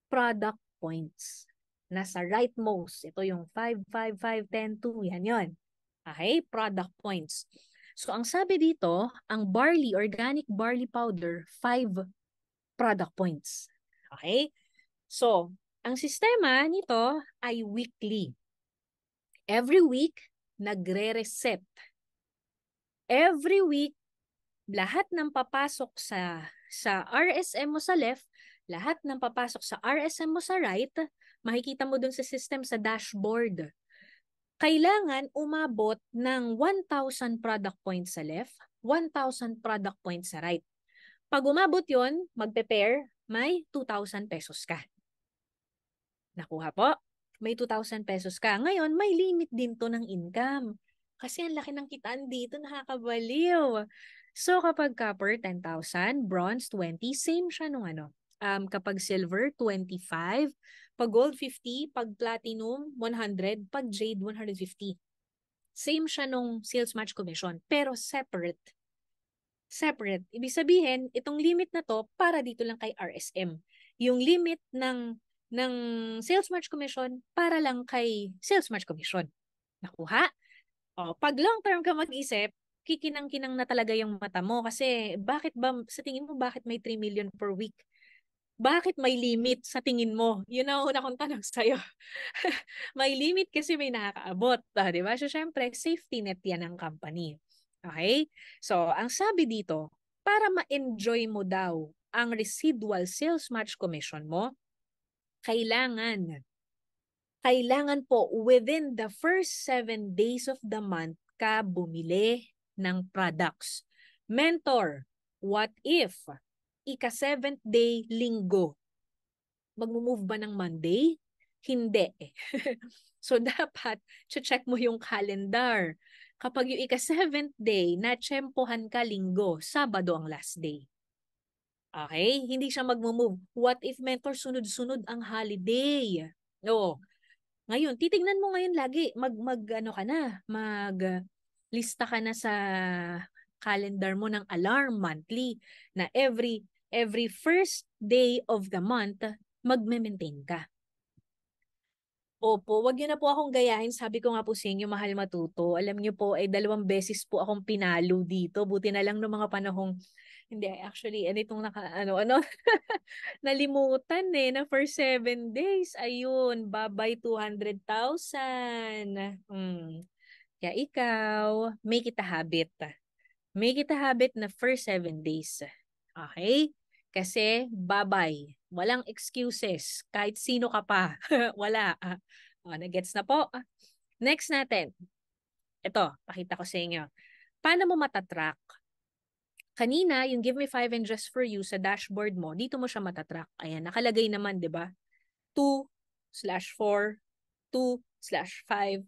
A: product points. Nasa rightmost, ito yung 5, 5, 5, 10, 2, yan yun. Okay, product points. So, ang sabi dito, ang barley, organic barley powder, 5 product points. Okay? So, ang sistema nito ay weekly. Every week, nagre-reset. Every week, lahat ng papasok sa RSM mo sa left, lahat ng papasok sa RSM mo sa right, makikita mo dun sa system sa dashboard. Kailangan umabot ng 1,000 product points sa left, 1,000 product points sa right. Pag umabot yon, magpe-pair, may 2,000 pesos ka. Nakuha po? May 2,000 pesos ka. Ngayon, may limit din to ng income. Kasi ang laki ng kitaan dito, nakakabaliw. So, kapag copper, 10,000, bronze, 20, same siya nung ano. Kapag silver, 25, pag gold, 50, pag platinum, 100, pag jade, 150. Same siya nung sales match commission, pero separate. Separate. Ibig sabihin, itong limit na to, para dito lang kay RSM. Yung limit ng sales match commission, para lang kay sales match commission. Nakuha? O, pag long term ka mag-isip, kikinang-kinang na talaga yung mata mo kasi bakit ba, sa tingin mo, bakit may 3 million per week? Bakit may limit sa tingin mo? Yun ang una kong tanong sa'yo. May limit kasi may nakakaabot. Di ba? So, syempre, safety net yan ng company. Okay? So, ang sabi dito, para ma-enjoy mo daw ang residual sales match commission mo, kailangan po within the first 7 days of the month ka bumili ng products. Mentor, what if ika-7th day linggo, mag-move ba ng Monday? Hindi. So, dapat check mo yung calendar. Kapag yung ika-7th day, natsyempohan ka linggo, Sabado ang last day. Okay? Hindi siya mag-move. What if, mentor, sunod-sunod ang holiday? Oo. Ngayon, titignan mo ngayon lagi, ano ka na, lista ka na sa calendar mo ng alarm monthly na every first day of the month, magme-maintain ka. Opo, wag niyo na po akong gayahin. Sabi ko nga po sa inyo, mahal matuto. Alam niyo po, 2 beses po akong pinalo dito. Buti na lang noong mga panahong, hindi, actually, itong nalimutan na for 7 days. Ayun, babay 200,000. Kaya ikaw, make it a habit. Make it a habit na first 7 days. Okay? Kasi, bye-bye. Walang excuses. Kahit sino ka pa. Wala. O, nagets na po. Next natin. Ito, pakita ko sa inyo. Paano mo matatrack? Kanina, yung give me 5 and just for you sa dashboard mo, dito mo siya matatrack. Ayan, nakalagay naman, di ba? 2/4, 2/5.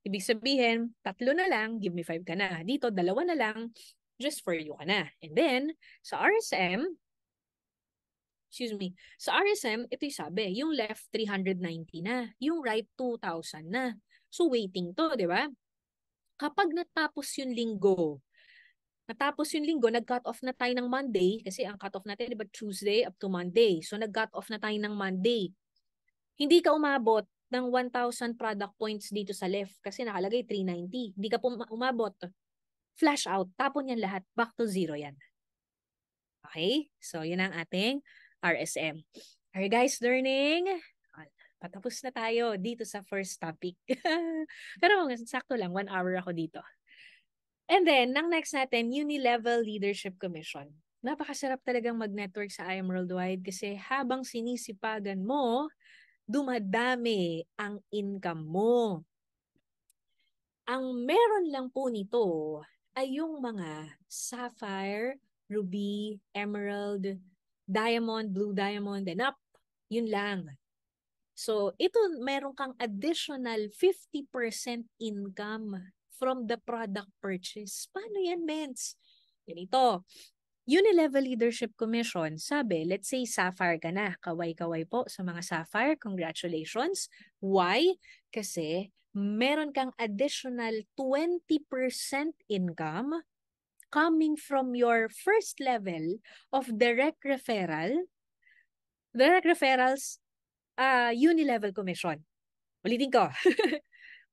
A: Ibig sabihin, 3 na lang, give me 5 ka na. Dito, 2 na lang, just for you ka na. And then, sa RSM, ito yung sabi, yung left 390 na, yung right 2,000 na. So, waiting to, di ba? Kapag natapos yung linggo, nag-cut off na tayo ng Monday, kasi ang cut off natin, di ba, Tuesday up to Monday. So, nag-cut off na tayo ng Monday. Hindi ka umabot ng 1,000 product points dito sa left kasi nakalagay 390. Hindi ka umabot. Flash out. Tapon yan lahat. Back to zero yan. Okay? So, yun ang ating RSM. Are you guys learning? Patapos na tayo dito sa first topic. Pero sakto lang, 1 hour ako dito. And then, nang next natin, Unilevel Leadership Commission. Napakasarap talagang mag-network sa IM Worldwide kasi habang sinisipagan mo, dumadami ang income mo. Ang meron lang po nito ay yung mga sapphire, ruby, emerald, diamond, blue diamond, and up. Yun lang. So, ito meron kang additional 50% income from the product purchase. Paano yan, Mens? Ganito. Unilevel Leadership Commission, sabi, let's say sapphire ka na. Kaway-kaway po sa mga sapphire. Congratulations. Why? Kasi meron kang additional 20% income coming from your first level of direct referrals, Unilevel Commission. Ulitin ko.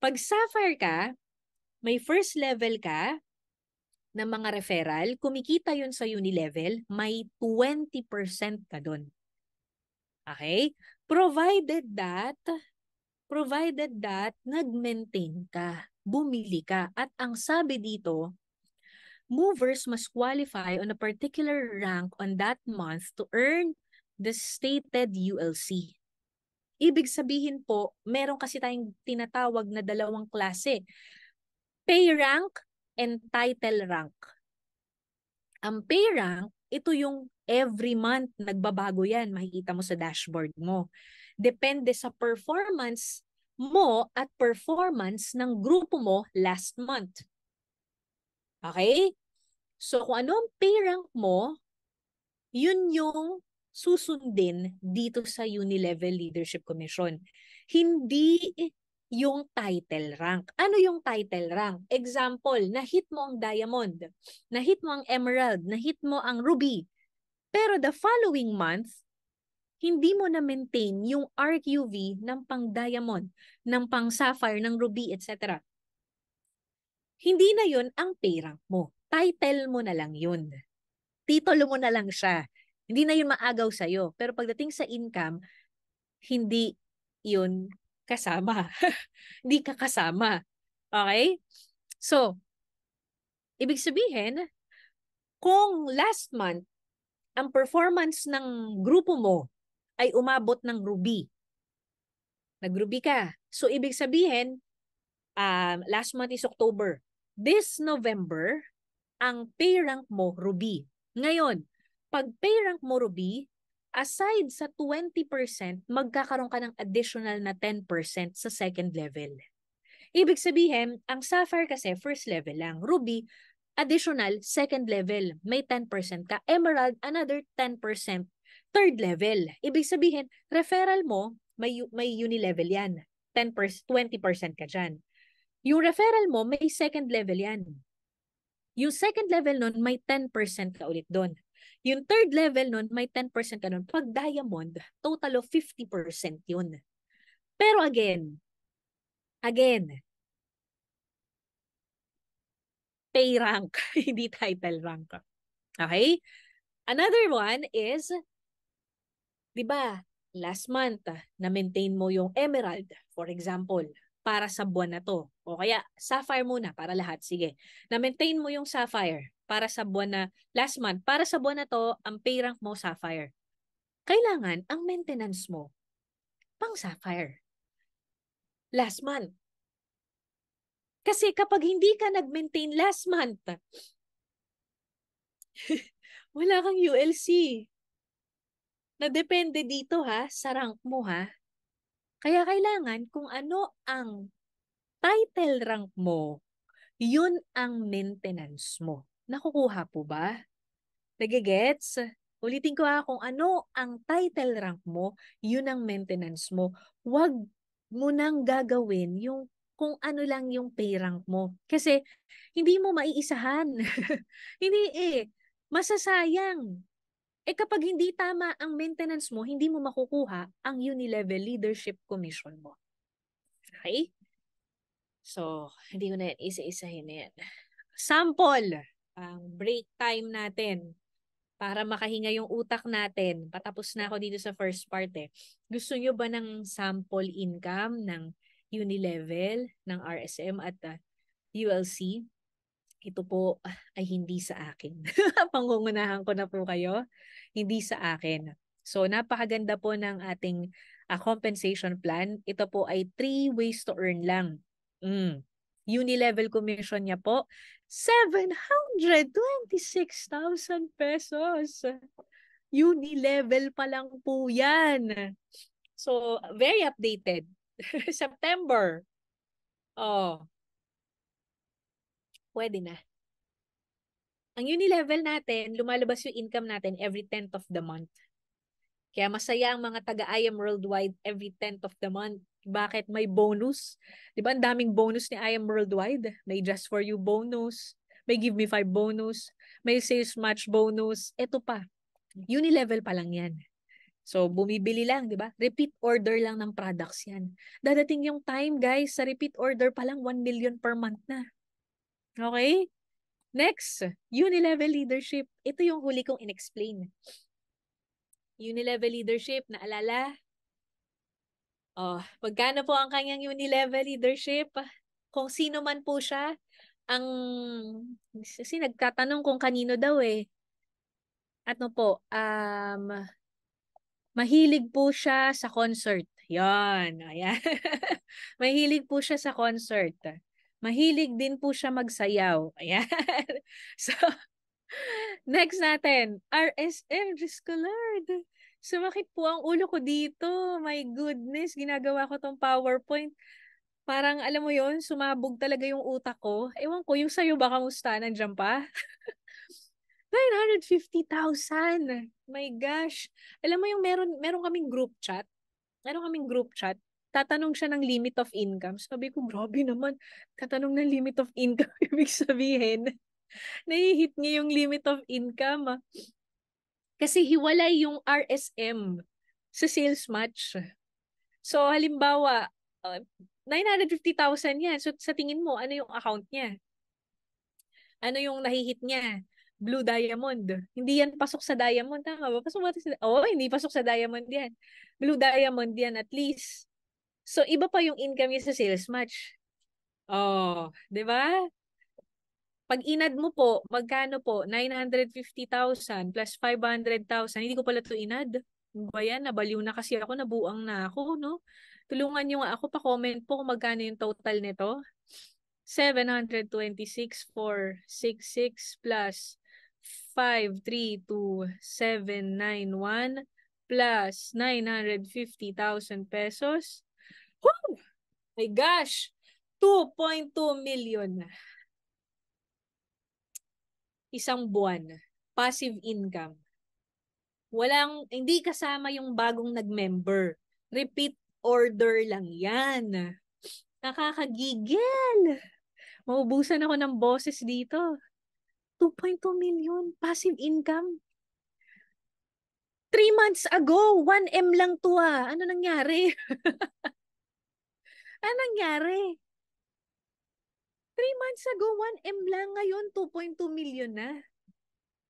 A: Pag sapphire ka, may first level ka ng mga referral, kumikita yun sa Unilevel, may 20% ka dun. Okay? Provided that nag-maintain ka, bumili ka. At ang sabi dito, movers must qualify on a particular rank on that month to earn the stated ULC. Ibig sabihin po, meron kasi tayong tinatawag na 2 klase. Pay rank and title rank. Ang pay rank, ito yung every month nagbabago yan. Makikita mo sa dashboard mo. Depende sa performance mo at performance ng grupo mo last month. Okay? So kung ano ang pay rank mo, yun yung susundin dito sa Unilevel Leadership Commission. Hindi yung title rank. Ano yung title rank? Example, na-hit mo ang diamond, na-hit mo ang emerald, na-hit mo ang ruby. Pero the following month, hindi mo na-maintain yung RQV ng pang-diamond, ng pang-sapphire, ng ruby, etc. Hindi na yun ang pay rank mo. Title mo na lang yun. Titulo mo na lang siya. Hindi na yun maagaw sa'yo. Pero pagdating sa income, hindi yun kasama. Hindi ka kasama. Okay? So, ibig sabihin, kung last month, ang performance ng grupo mo ay umabot ng ruby, nag-ruby ka. So, ibig sabihin, last month is October. This November, ang pay rank mo, ruby. Ngayon, pag pay rank mo, ruby, aside sa 20%, magkakaroon ka ng additional na 10% sa second level. Ibig sabihin, ang sapphire kasi first level lang. Ruby, additional second level. May 10% ka. Emerald, another 10%. Third level. Ibig sabihin, referral mo, may unilevel yan. 10%, 20% ka dyan. Yung referral mo, may second level yan. Yung second level nun, may 10% ka ulit doon. Yung third level nun, may 10% ka nun. Pag diamond, total of 50% yun. Pero again, pay rank, hindi title rank. Okay? Another one is, di ba, last month, na-maintain mo yung emerald, for example, para sa buwan na to. O kaya, sapphire muna para lahat. Sige. Na-maintain mo yung sapphire para sa buwan na, last month, para sa buwan na to, ang pay rank mo, sapphire. Kailangan, ang maintenance mo, pang sapphire. Last month. Kasi kapag hindi ka nag-maintain last month, wala kang ULC. Na depende dito ha, sa rank mo ha. Kaya kailangan kung ano ang title rank mo, yun ang maintenance mo. Nakukuha po ba? Nagigets? Ulitin ko ha, kung ano ang title rank mo, yun ang maintenance mo. Huwag mo nang gagawin yung kung ano lang yung pay rank mo. Kasi hindi mo maiisahan. Hindi eh. Masasayang. Eh kapag hindi tama ang maintenance mo, hindi mo makukuha ang Unilevel Leadership Commission mo. Okay? So, hindi ko na yan isa-isahin na yan. Sample, ang break time natin para makahinga yung utak natin. Patapos na ako dito sa first part eh. Gusto nyo ba ng sample income ng Unilevel, ng RSM at ULC? Ito po ay hindi sa akin. Pangungunahan ko na po kayo. Hindi sa akin. So, napakaganda po ng ating compensation plan. Ito po ay 3 ways to earn lang. Unilevel commission niya po, 726,000 pesos. Unilevel pa lang po yan. So, very updated. September. Oh, pwede na. Ang Unilevel natin, lumalabas yung income natin every 10th of the month. Kaya masaya ang mga taga-IM Worldwide every 10th of the month. Bakit? May bonus. Di ba ang daming bonus ni IM Worldwide? May Just For You bonus. May Give Me 5 bonus. May Sales Match bonus. Ito pa. Unilevel pa lang yan. So, bumibili lang, di ba? Repeat order lang ng products yan. Dadating yung time, guys, sa repeat order pa lang 1 million per month na. Okay? Next, Unilevel Leadership. Ito yung huli kong inexplain. Unilevel Leadership, naalala? Oh, magkano po ang kanyang Unilevel Leadership? Kung sino man po siya, ang kasi nagtatanong kung kanino daw eh. Ano po, mahilig po siya sa concert. Yan, ayan. Mahilig po siya sa concert. Mahilig din po siya magsayaw. Ayan. So, next natin, RSM, Diyos ko Lord. Sumakit po ang ulo ko dito. My goodness, ginagawa ko tong PowerPoint. Parang, alam mo yon, sumabog talaga yung utak ko. Ewan ko, yung sa'yo ba kamusta? Nandiyan pa? 950,000. My gosh. Alam mo yung meron kaming group chat. Meron kaming group chat. Tatanong siya ng limit of income. Sabi ko, grabe naman. Tatanong ng limit of income. Ibig sabihin, nahihit niya yung limit of income. Kasi hiwalay yung RSM sa sales match. So, halimbawa, 950,000 yan. So, sa tingin mo, ano yung account niya? Ano yung nahihit niya? Blue Diamond. Hindi yan pasok sa Diamond. Tama ba? Pasok ba sa... Oo, hindi pasok sa Diamond yan. Blue Diamond yan at least. So, iba pa yung income niya sa sales match. Oh, di ba? Pag inad mo po, magkano po? 950,000 plus 500,000. Hindi ko pala to inad. Ano ba yan? Nabaliw na kasi ako, nabuang na ako, no? Tulungan nyo nga ako, pa-comment po kung magkano yung total nito. 726,466 plus 532,791 plus 950,000 pesos. Woo! My gosh! 2.2 million. Isang buwan. Passive income. Hindi kasama yung bagong nag-member. Repeat order lang yan. Nakakagigil. Maubusan ako ng boses dito. 2.2 million passive income. 3 months ago, 1M lang to ah. Ano nangyari? Ano nangyari? 3 months ago, 1M lang. Ngayon, 2.2 million na.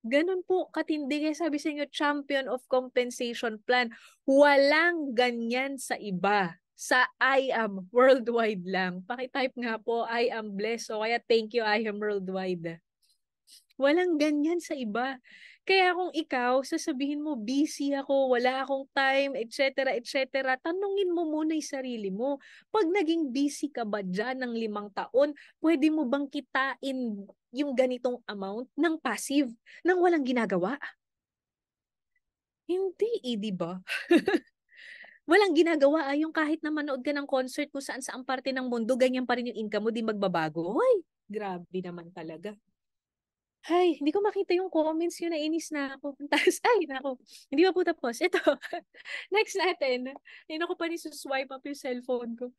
A: Ganun po katindi. Kaya sabi sa inyo, champion of compensation plan. Walang ganyan sa iba. Sa I am worldwide lang. Pakitype nga po, I am blessed. O kaya thank you, I am worldwide. Walang ganyan sa iba. Kaya kung ikaw, sasabihin mo, busy ako, wala akong time, etc., etc., tanungin mo muna yung sarili mo. Pag naging busy ka ba dyan ng 5 taon, pwede mo bang kitain yung ganitong amount ng passive, nang walang ginagawa? Hindi, di ba? Walang ginagawa yung kahit na manood ka ng concert kung saan saang parte ng mundo, ganyan pa rin yung income mo, di magbabago. Hoy, grabe naman talaga. Ay, hindi ko makita yung comments yun, nainis na ako. Tapos, ay, nako, hindi pa po tapos. Ito, next natin. Ayun ako pa ni swipe up yung cellphone ko.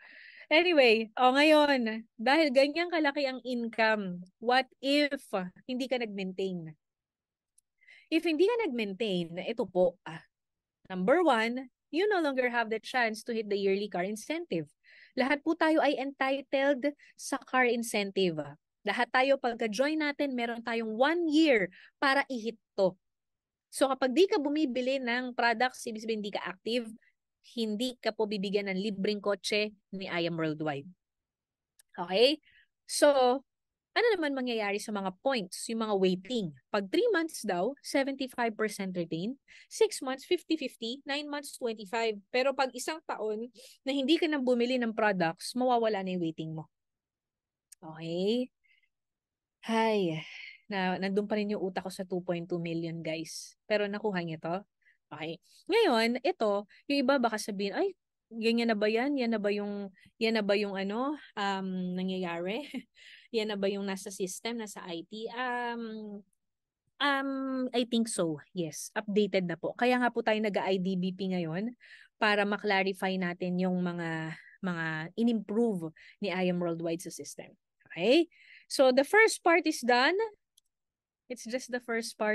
A: Anyway, ngayon, dahil ganyan kalaki ang income, what if hindi ka nag-maintain? If hindi ka nag-maintain, ito po, number one, you no longer have the chance to hit the yearly car incentive. Lahat po tayo ay entitled sa car incentive. Lahat tayo, pagka-join natin, meron tayong 1 year para i-hit to. So kapag di ka bumibili ng products, ibig sabihin di ka active, hindi ka po bibigyan ng libreng kotse ni I Am Worldwide. Okay? So, ano naman mangyayari sa mga points, yung mga waiting? Pag 3 months daw, 75% retain. 6 months, 50-50. 9 months, 25. Pero pag 1 taon na hindi ka nang bumili ng products, mawawala na yung waiting mo. Okay? Hay, nandun pa rin yung utak ko sa 2.2 million, guys. Pero nakuha niyo to? Okay. Ngayon, ito, yung iba baka sabihin, ay, ganyan na ba yan? Yan na ba yung nangyayari? Yan na ba yung nasa system, nasa IT? I think so. Yes, updated na po. Kaya nga po tayo nag-IDBP ngayon para ma-clarify natin yung mga in-improve ni I Am Worldwide sa system. Okay? So the first part is done. It's just the first part.